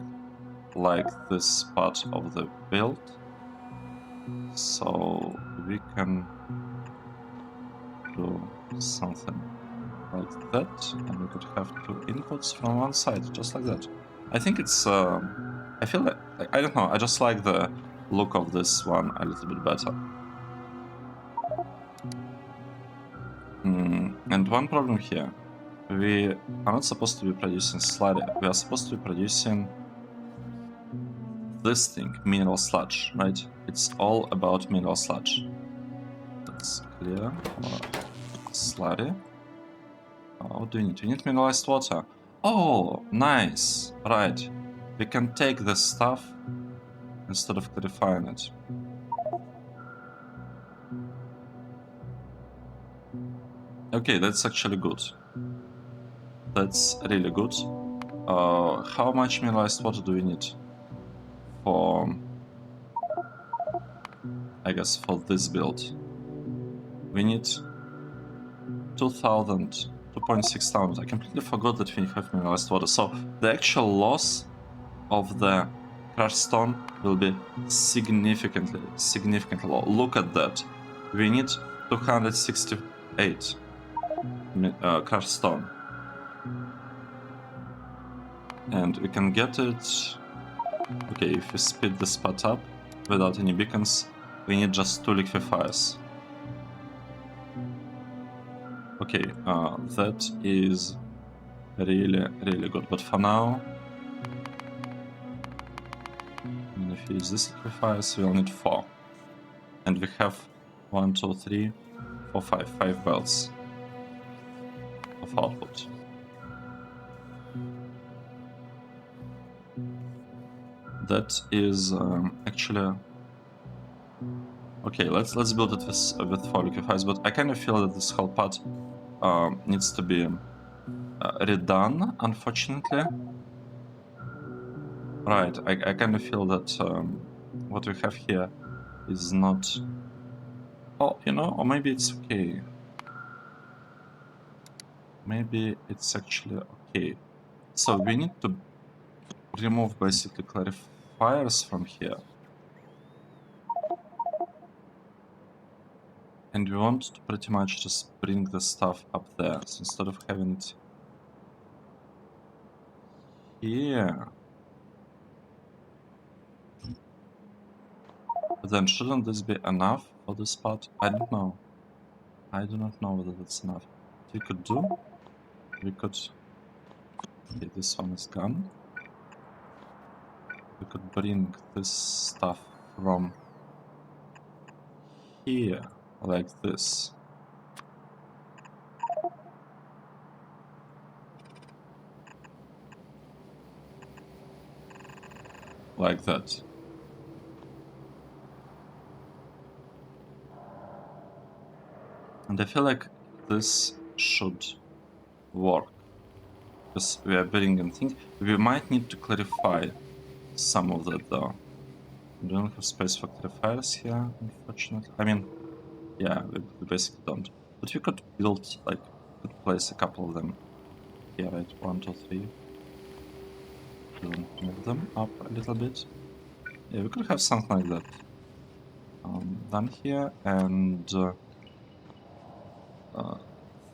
Speaker 1: like this part of the build. So we can do something like that, and we could have two inputs from one side, just like that. I think it's, I feel like, I don't know, I just like the look of this one a little bit better. And one problem here, we are not supposed to be producing slurry, we are supposed to be producing this thing, mineral sludge, right? It's all about mineral sludge. That's clear. Or slurry. What do we need? We need mineralized water. Oh, nice. Right. We can take this stuff instead of clarifying it. Okay, that's actually good. That's really good. How much mineralized water do we need for, I guess, for this build? We need 2,000, 2,600. I completely forgot that we have mineralized water. So the actual loss of the crushed stone will be significantly low. Look at that. We need 268 crushed stone. And we can get it... Okay, if we speed the spot up without any beacons, we need just 2 liquefiers. Okay, that is really good. But for now, if we use this liquefiers, we'll need 4. And we have 1, 2, 3, 4, 5 belts of output. That is actually... Okay, let's build it with 4 liquefiers, but I kind of feel that this whole part needs to be redone, unfortunately. Right, I kind of feel that what we have here is not... Oh, you know, or maybe it's okay. Maybe it's actually okay. So we need to remove basically clarifiers from here. And we want to pretty much just bring the stuff up there. So instead of having it here... But then shouldn't this be enough for this part? I don't know. I do not know whether that's enough. What we could do... We could... Okay, this one is gone. We could bring this stuff from here, like this. Like that. And I feel like this should work. Because we are building things. We might need to clarify some of that though. We don't have space for clarifiers here, unfortunately. I mean, yeah, we basically don't. But we could build, like, could place a couple of them here, right? 1, 2, 3. We'll move them up a little bit. Yeah, we could have something like that done here, and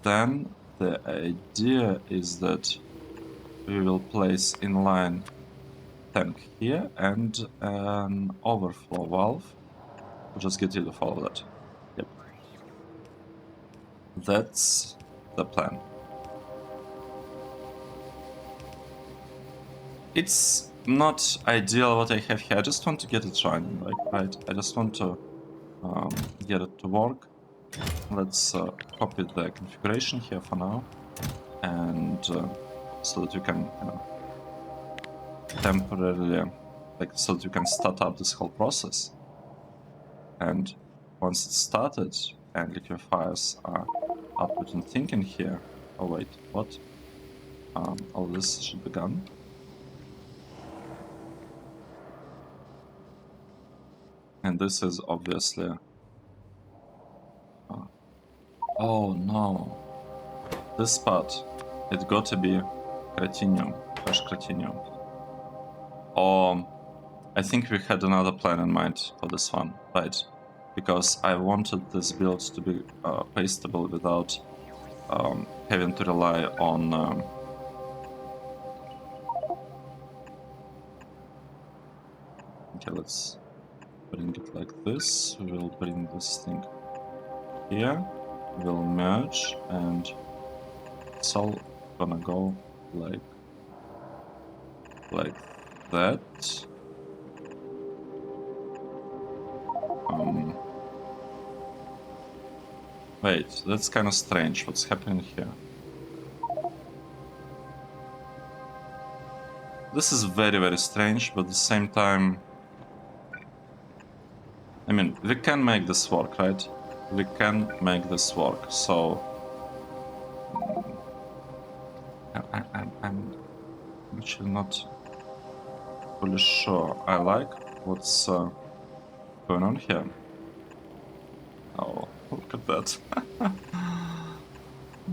Speaker 1: then the idea is that we will place inline tank here and an overflow valve. We'll just get rid of all of that. Yep. That's the plan. It's not ideal what I have here. I just want to get it running, like, right? I just want to get it to work. Let's copy the configuration here for now, and so that you can temporarily, so that you can start up this whole process. And once it's started and liquefiers are outputting thinking here. Oh wait, what? All this should be gone. And this is obviously... oh no. This part, it's got to be CROTINIUM, fresh CROTINIUM. I think we had another plan in mind for this one, right? Because I wanted this build to be pasteable without having to rely on... okay, let's bring it like this. We'll bring this thing here. We'll merge, and it's all gonna go like that. Wait, that's kind of strange. What's happening here? This is very, very strange, but at the same time... I mean, we can make this work, right? We can make this work, so... I'm actually not fully sure. I like what's going on here. Oh, look at that.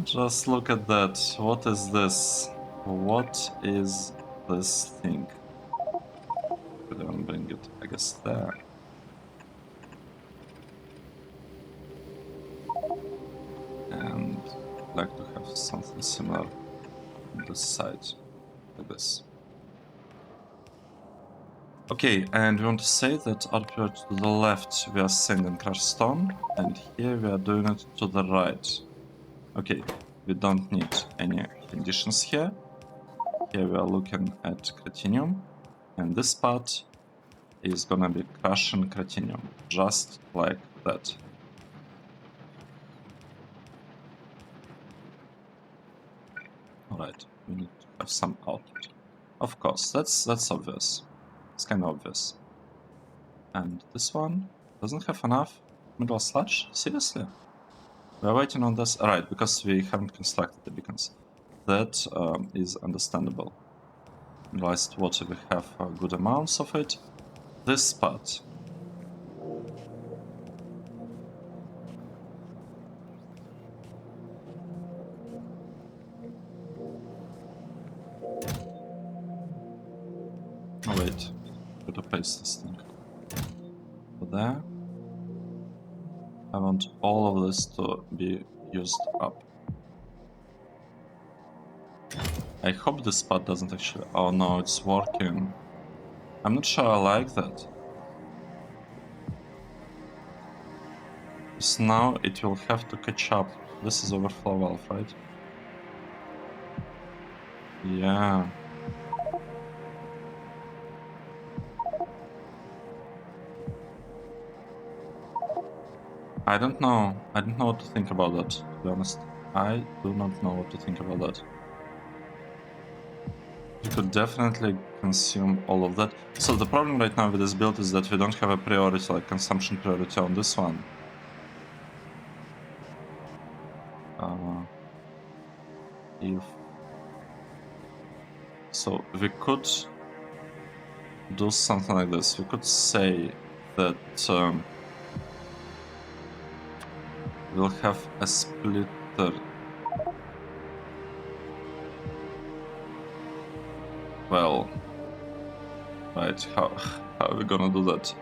Speaker 1: Just look at that. What is this? What is this thing? Could I bring it, I guess, there? And I'd like to have something similar on this side, like this. Okay, and we want to say that out here to the left we are sending crushed stone, and here we are doing it to the right. Okay, we don't need any conditions here. Here we are looking at CROTINIUM, and this part is gonna be crushing CROTINIUM, just like that. Alright, we need to have some output. Of course, that's obvious. It's kind of obvious. And this one doesn't have enough middle sludge? Seriously? We're waiting on this? Alright, because we haven't constructed the beacons. That is understandable. Mobilized water, we have good amounts of it. This part. Oh wait, gotta place this thing. Over there. I want all of this to be used up. I hope this part doesn't actually... oh no, it's working. I'm not sure I like that. Because now it will have to catch up. This is overflow valve, right? Yeah. I don't know. I don't know what to think about that, to be honest. I do not know what to think about that. You could definitely consume all of that. So the problem right now with this build is that we don't have a priority, like consumption priority on this one. So we could do something like this. We could say that we'll have a splitter. Well, right, how are we gonna do that?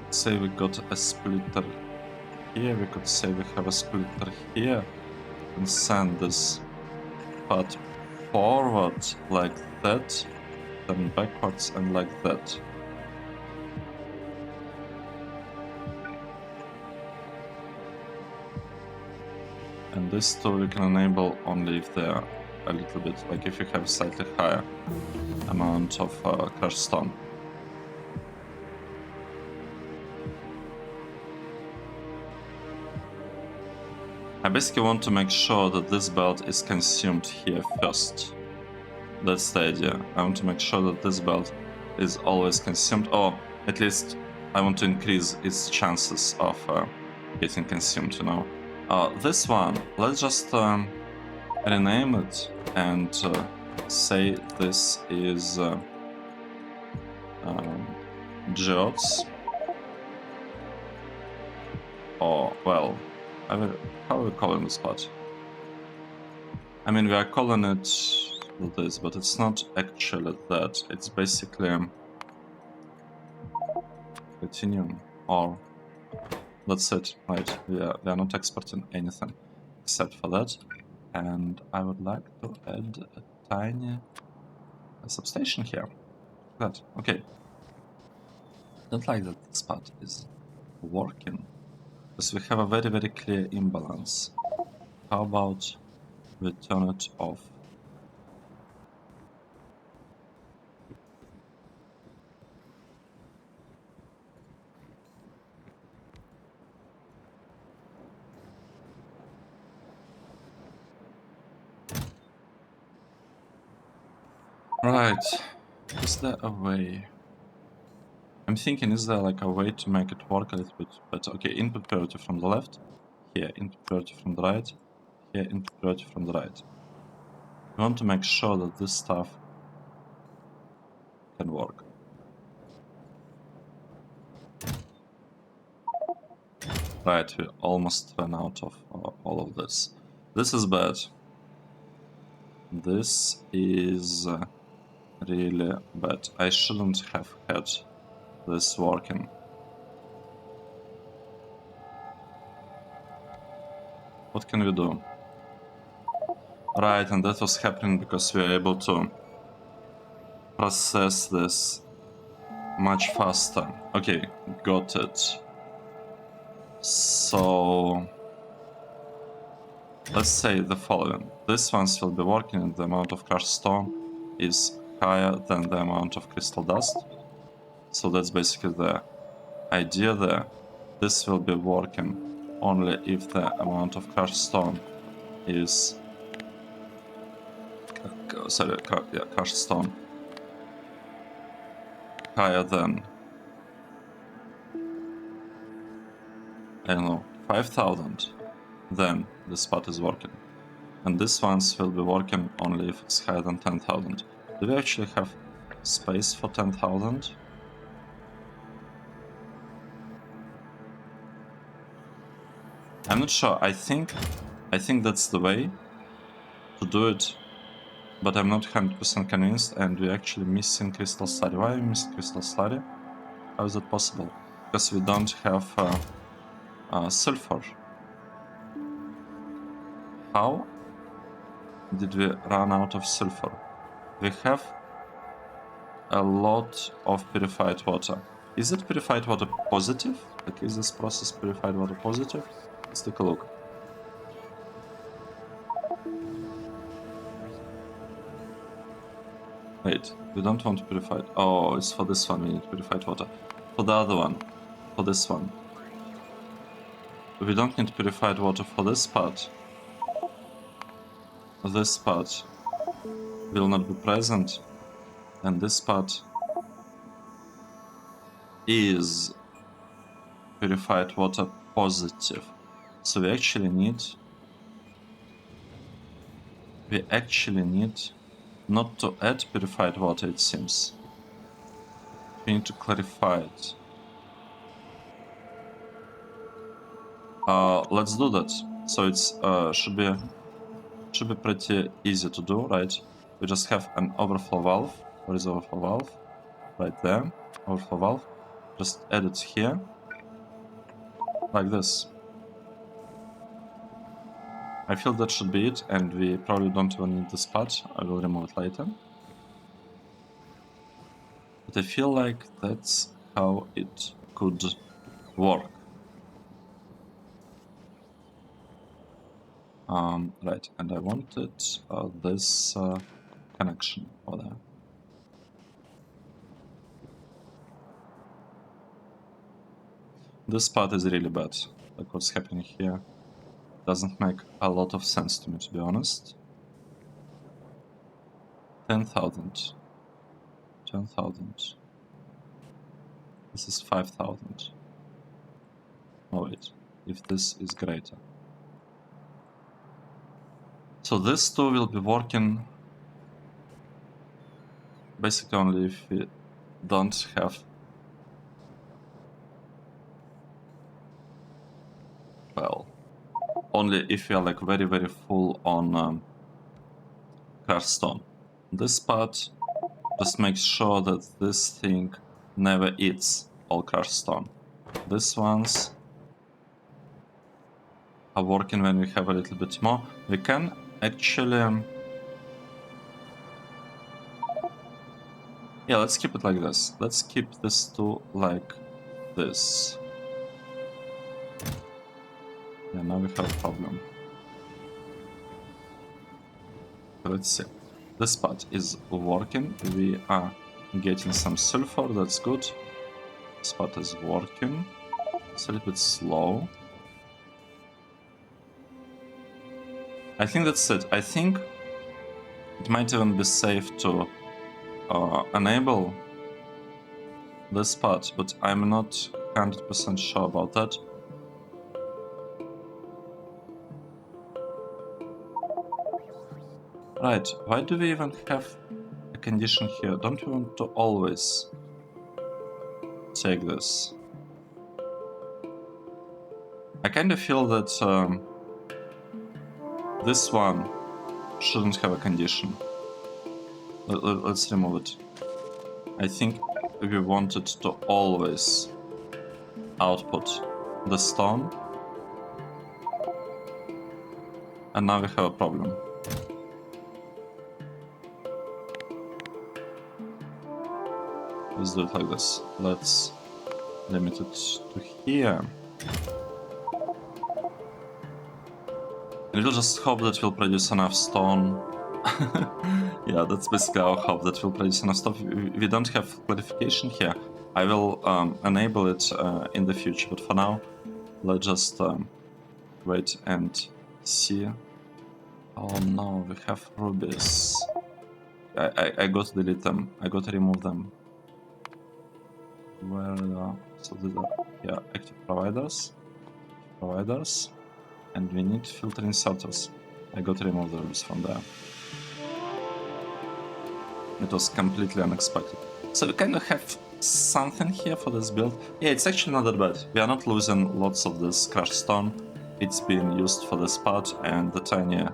Speaker 1: Let's say we got a splitter here, we could say we have a splitter here, and send this part forward like that, then backwards and like that. And this two we can enable only if they are a little bit, like if you have slightly higher amount of crushed stone. I basically want to make sure that this belt is consumed here first. That's the idea. I want to make sure that this belt is always consumed, or at least I want to increase its chances of getting consumed, you know. This one, let's just rename it and say this is GEODES. Or, well, how are we calling this part? I mean, we are calling it this, but it's not actually that. It's basically CROTINIUM, or that's it, right? We are not exporting anything except for that. And I would like to add a tiny substation here. That, okay. Don't like that this part is working, because we have a very, very clear imbalance. How about we turn it off? Right, is there a way? I'm thinking, is there like a way to make it work a little bit better? Okay, input priority from the left, here input priority from the right, here input priority from the right. We want to make sure that this stuff can work. Right, we almost ran out of all of this. This is bad. This is really bad. I shouldn't have had this working. What can we do? Right, and that was happening because we were able to process this much faster. Okay, got it. So let's say the following. This ones will be working and the amount of crushed stone is higher than the amount of crystal dust. So that's basically the idea there. This will be working only if the amount of crushed stone is crushed stone higher than, I don't know, 5,000, then this part is working. And this ones will be working only if it's higher than 10,000. Do we actually have space for 10,000? I'm not sure. I think that's the way to do it, but I'm not 100% convinced, and we're actually missing crystal slurry. Why are we missing crystal slurry? How is that possible? Because we don't have sulfur. How did we run out of sulfur? We have a lot of purified water. Is it purified water positive? Like, is this process purified water positive? Let's take a look. Wait, we don't want purified. Oh, it's for this one we need purified water. For the other one, for this one, we don't need purified water for this part. This part will not be present, and this part is purified water positive. So we actually need not to add purified water, it seems. We need to clarify it. Let's do that. So it's should be pretty easy to do, right? We just have an overflow valve. Where is overflow valve? Right there. Overflow valve. Just add it here. Like this. I feel that should be it, and we probably don't even need this part. I will remove it later. But I feel like that's how it could work. Right, and I wanted this connection over there. This part is really bad, like what's happening here. doesn't make a lot of sense to me, to be honest. 10,000. 10,000. This is 5,000. Oh wait, if this is greater. So this two will be working basically only if we don't have, well, only if we are like very full on crushed stone. This part just makes sure that this thing never eats all crushed stone. These ones are working when we have a little bit more. We can actually... yeah, let's keep it like this. Let's keep this two like this. Yeah, now we have a problem. Let's see. This part is working. We are getting some sulfur, that's good. This part is working. It's a little bit slow. I think that's it. I think it might even be safe to enable this part, but I'm not 100% sure about that. Right, why do we even have a condition here? Don't we want to always take this? I kind of feel that this one shouldn't have a condition. Let's remove it. I think we wanted to always output the stone, and now we have a problem. Let's do it like this. Let's limit it to here. And we'll just hope that we'll produce enough stone. Yeah, that's basically our hope, that we'll produce enough stuff. We don't have clarification here. I will enable it in the future, but for now, let's just wait and see. Oh no, we have rubies. I got to delete them. I got to remove them. Where are... so these are, yeah, active providers. And we need filter inserters. I got to remove the rubies from there. It was completely unexpected. So we kind of have something here for this build. Yeah, it's actually not that bad. We are not losing lots of this crushed stone. It's being used for this part, and the tiny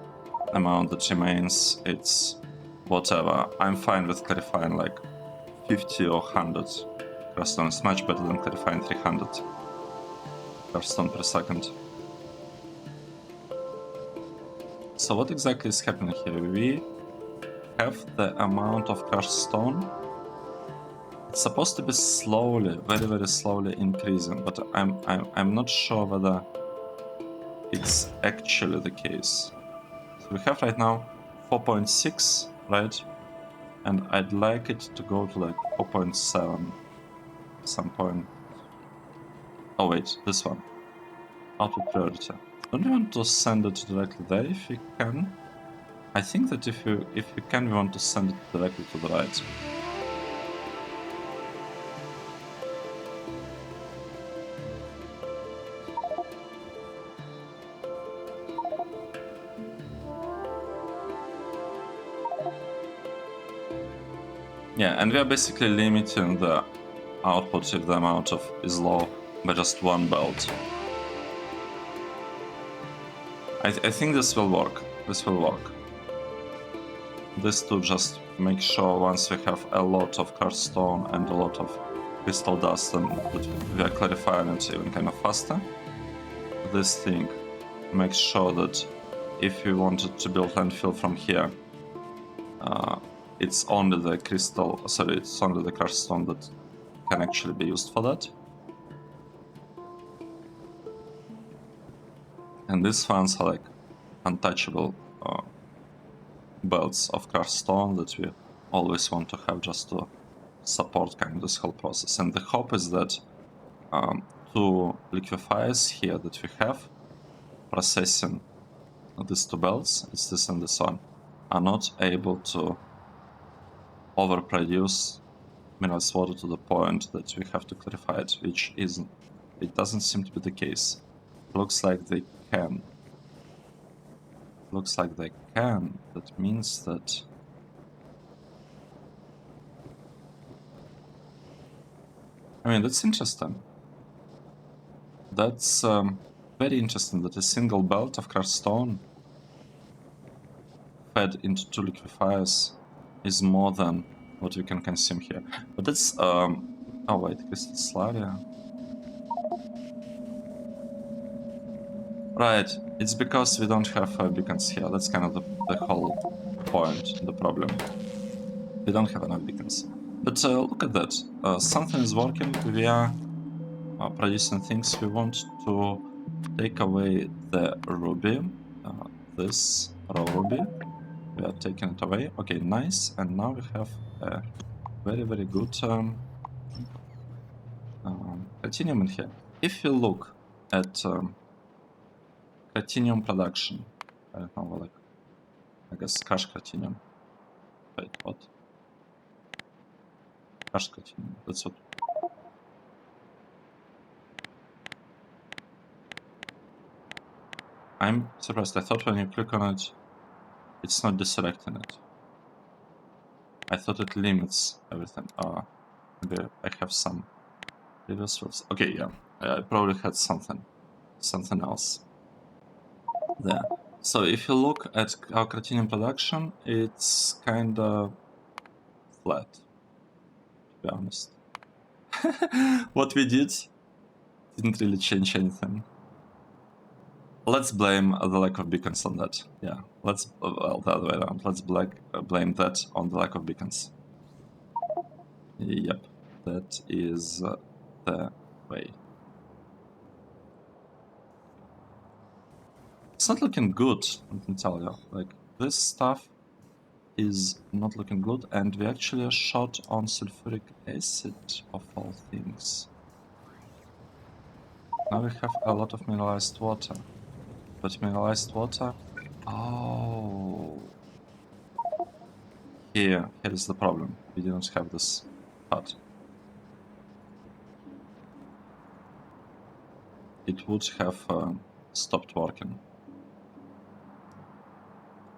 Speaker 1: amount that remains, it's whatever. I'm fine with clarifying like 50 or 100 crushed stone. It's much better than clarifying 300 crushed stone per second. So what exactly is happening here? We have the amount of crushed stone. It's supposed to be slowly, very slowly increasing, but I'm not sure whether it's actually the case. So we have right now 4.6, right? And I'd like it to go to like 4.7 at some point. Oh wait, this one. Output priority. Don't we want to send it directly there if we can? I think that if we can, we want to send it directly to the right. Yeah, and we are basically limiting the output if the amount of is low by just one belt. I think this will work. This will work. This to just make sure once we have a lot of crushed stone and a lot of crystal dust, and that we are clarifying it even kind of faster. This thing makes sure that if we wanted to build landfill from here, it's only the crystal, sorry, it's only the crushed stone that can actually be used for that. And these ones are like untouchable belts of crushed stone that we always want to have just to support kind of this whole process. And the hope is that two liquefiers here that we have processing these two belts, it's this and this one, are not able to overproduce mineralized water to the point that we have to clarify it, which isn't. It doesn't seem to be the case. Looks like they can. Looks like they can. That means that I mean, that's interesting. That's very interesting that a single belt of crushed stone fed into 2 liquefiers is more than what we can consume here. But that's oh wait, crystal slaria. Right, it's because we don't have beacons here. That's kind of the whole point, the problem. We don't have enough beacons. But look at that. Something is working. We are producing things. We want to take away the ruby. This raw ruby. We are taking it away. Okay, nice. And now we have a very, very good CROTINIUM in here. If you look at CROTINIUM production, I don't know, like, I guess cash CROTINIUM. Wait, what? Cash CROTINIUM, that's what. I'm surprised. I thought when you click on it, it's not deselecting it. I thought it limits everything. Maybe I have some previous rules. Okay, yeah, I probably had something else there. So if you look at our CROTINIUM production, it's kind of flat, to be honest. What we did didn't really change anything. Let's blame the lack of beacons on that. Yeah, let's, well, the other way around. Let's blame that on the lack of beacons. Yep, that is the way. It's not looking good, let me tell you. Like, this stuff is not looking good, and we actually are short on sulfuric acid, of all things. Now we have a lot of mineralized water. But mineralized water... Oh... Here is the problem. We didn't have this part. It would have stopped working.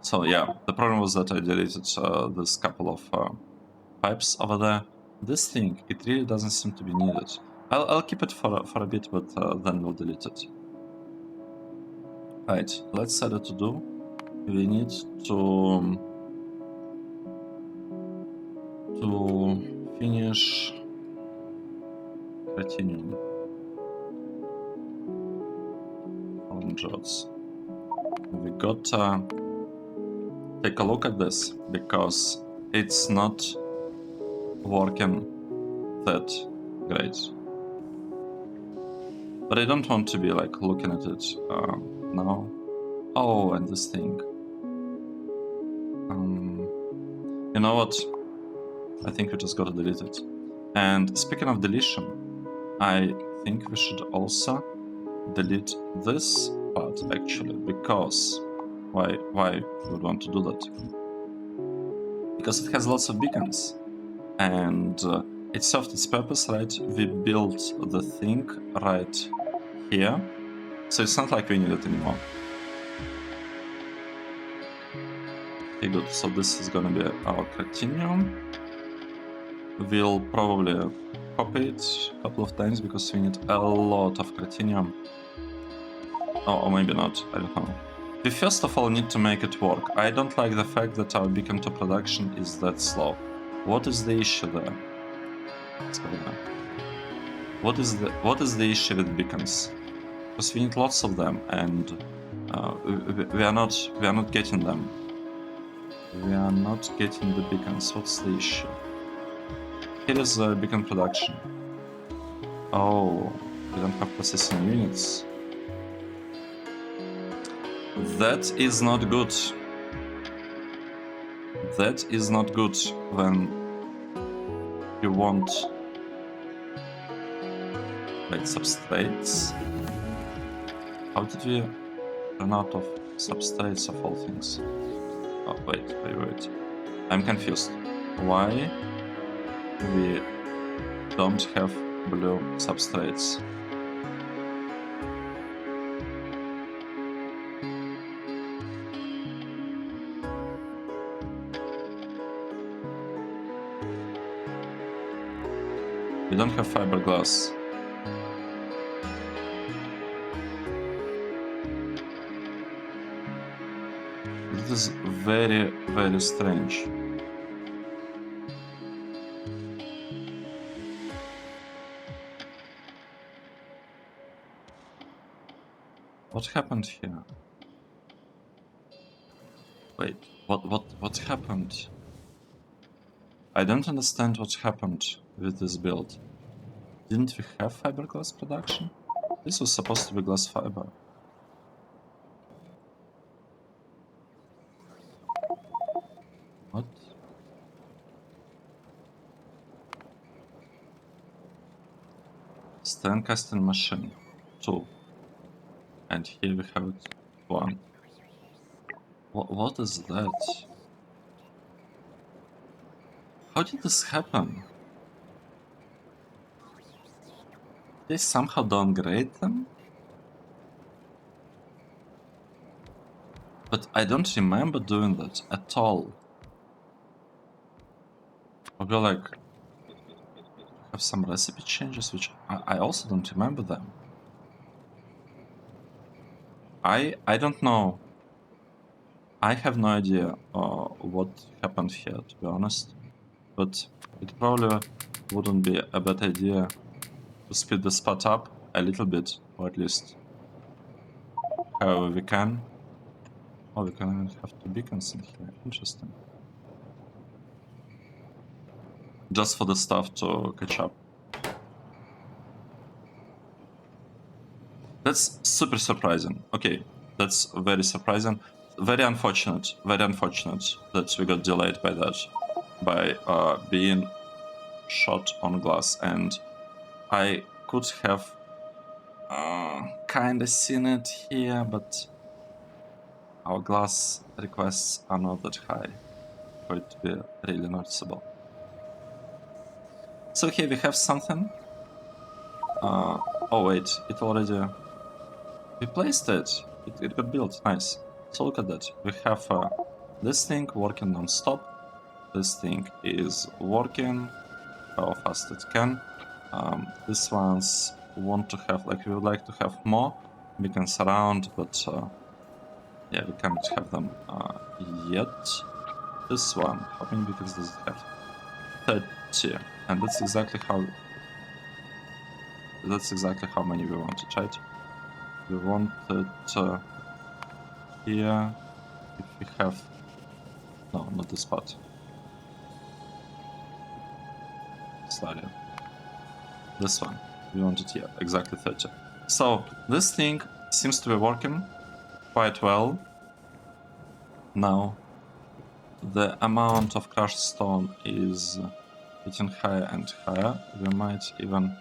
Speaker 1: So yeah, the problem was that I deleted this couple of pipes over there. This thing, it really doesn't seem to be needed. I'll keep it for a bit, but then we'll delete it. Right, let's set it to do. We need to finish CROTINIUM on GEODES. We got take a look at this, because it's not working that great. But I don't want to be like looking at it now. Oh, and this thing. You know what? I think we just gotta delete it. And speaking of deletion, I think we should also delete this part actually, because why we would want to do that? Because it has lots of beacons, and it served its purpose, right? We built the thing right here, so it's not like we need it anymore. Okay, good. So this is gonna be our CROTINIUM. We'll probably copy it a couple of times because we need a lot of CROTINIUM. Oh, or maybe not, I don't know. We first of all need to make it work. I don't like the fact that our beacon to production is that slow. What is the issue there? Let's go there. What is the issue with beacons? Because we need lots of them, and we are not getting them. We are not getting the beacons. What's the issue? Here is beacon production. Oh, we don't have processing units. That is not good. That is not good when you want like substrates. How did we run out of substrates of all things. Oh, wait. I'm confused. Why we don't have blue substrates? We don't have fiberglass. It is very, very strange. What happened here? Wait, what happened? I don't understand what happened with this build. Didn't we have fiberglass production? This was supposed to be glass fiber. What? Stand casting machine 2. And here we have it 1. What is that? How did this happen? They somehow downgrade them? But I don't remember doing that at all. Maybe like have some recipe changes, which I also don't remember them. I don't know. I have no idea what happened here, to be honest. But it probably wouldn't be a bad idea to speed the spot up a little bit, or at least however we can. Oh, we can even have 2 beacons in here. Interesting. Just for the stuff to catch up. That's super surprising. Okay, that's very surprising. Very unfortunate that we got delayed by that. By being shot on glass. And I could have kinda seen it here, but our glass requests are not that high for it to be really noticeable. So here we have something. Oh wait, it already... We placed it. It got built, nice. So look at that. We have this thing working non-stop. This thing is working how fast it can. This one's want to have, like, we would like to have more beacons around, but yeah, we can't have them yet. This one, how many beacons does it have? 30, and that's exactly how many we want it, right? We want it here. If we have, no, not this part. Slightly. This one. We want it here, exactly 30. So this thing seems to be working quite well. Now the amount of crushed stone is getting higher and higher. We might even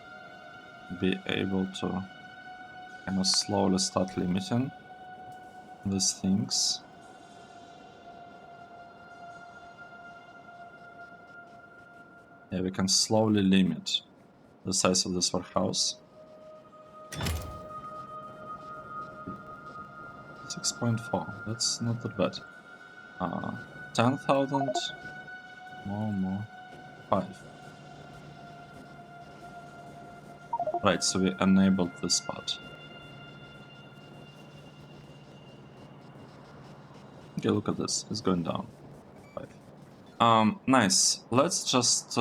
Speaker 1: be able to kind of slowly start limiting these things. Yeah, we can slowly limit the size of this warehouse. 6.4, that's not that bad. 10,000, more, 5. Right, so we enabled this part. Okay, look at this, it's going down. 5. Nice. Let's just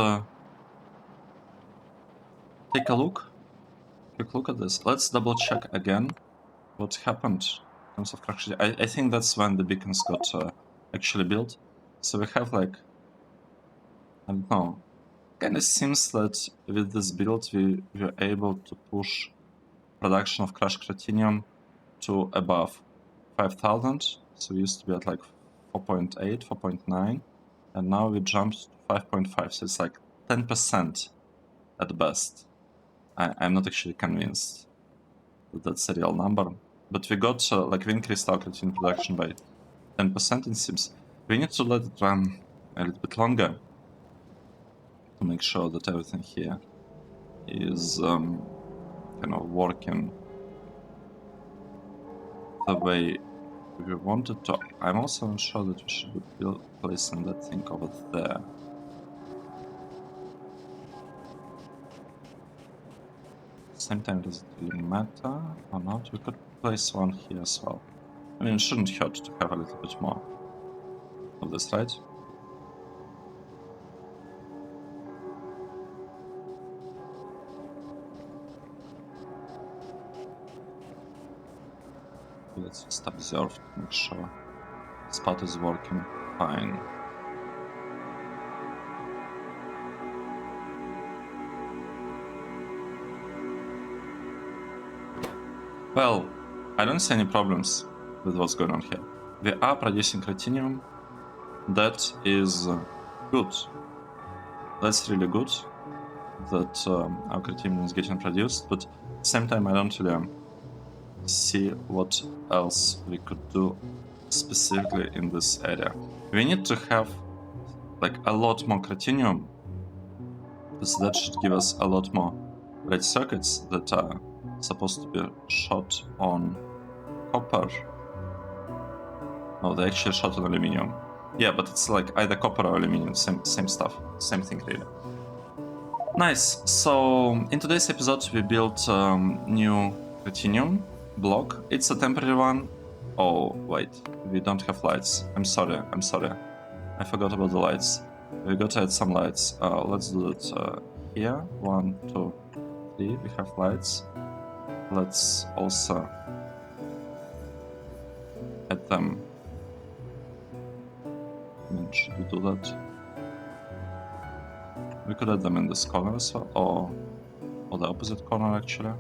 Speaker 1: take a quick look at this. Let's double check again what happened in terms of structure. I think that's when the beacons got actually built. So we have, like, I don't know, kind of seems that with this build we were able to push production of crushed CROTINIUM to above 5,000. So we used to be at like 4.8, 4.9, and now we jumped to 5.5. So it's like 10% at best. I'm not actually convinced that that's a real number. but we got like we increased our creatine production by 10%. It seems we need to let it run a little bit longer to make sure that everything here is kind of working the way we wanted to. I'm also not sure that we should be placing that thing over there. Same time, does it really matter or not? We could place one here as well. I mean, it shouldn't hurt to have a little bit more of this, right? Let's just observe to make sure the spot is working fine. Well, I don't see any problems with what's going on here. We are producing CROTINIUM. That is good. That's really good that our CROTINIUM is getting produced, but at the same time I don't really see what else we could do specifically in this area. We need to have like a lot more CROTINIUM, because that should give us a lot more red circuits that are supposed to be shot on copper. No, they actually shot on aluminium. Yeah, but it's like either copper or aluminium, same stuff, same thing really. Nice. So in today's episode we built new CROTINIUM block. It's a temporary one. Oh wait, we don't have lights. I'm sorry. I forgot about the lights. We got to add some lights. Let's do it here. 1, 2, 3. We have lights. Let's also add them. I mean, should we do that? We could add them in this corner as well, or the opposite corner actually.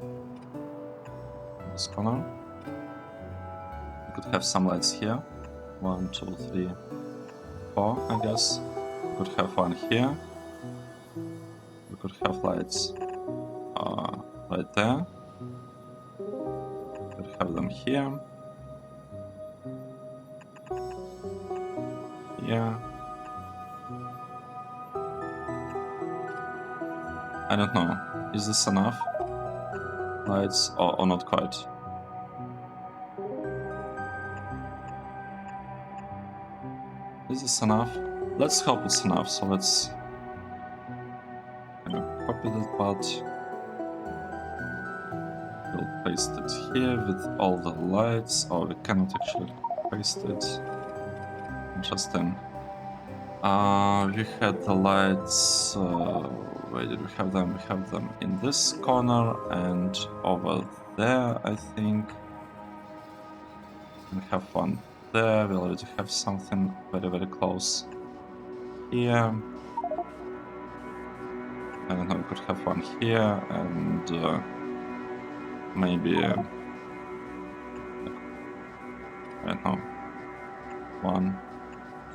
Speaker 1: This corner. We could have some lights here. 1, 2, 3, 4, I guess. We could have one here. We could have lights right there. We could have them here. Yeah. I don't know. Is this enough? Lights or not quite? Is this enough? Let's hope it's enough. So let's kind of copy that part. We'll paste it here with all the lights. Oh, we cannot actually paste it. Interesting. We had the lights. Where did we have them? We have them in this corner and over there, I think. We have one there. We already have something very, very close here. I don't know. We could have one here and maybe I don't know. 1,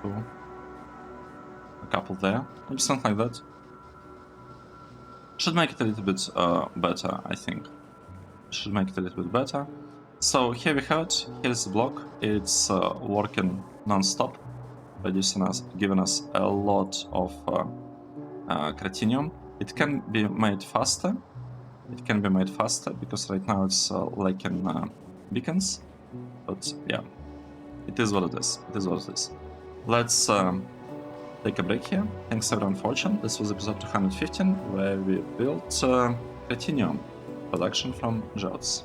Speaker 1: 2. A couple there. Maybe something like that. Should make it a little bit better, I think. Should make it a little bit better. So here we have it. Here's the block. It's working non-stop, giving us a lot of CROTINIUM. It can be made faster. Because right now it's lacking beacons. But yeah, it is what it is. Let's take a break here. Thanks everyone for watching. This was episode 215, where we built CROTINIUM production from GEODES.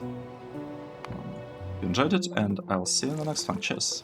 Speaker 1: You enjoyed it, and I'll see you in the next one. Cheers!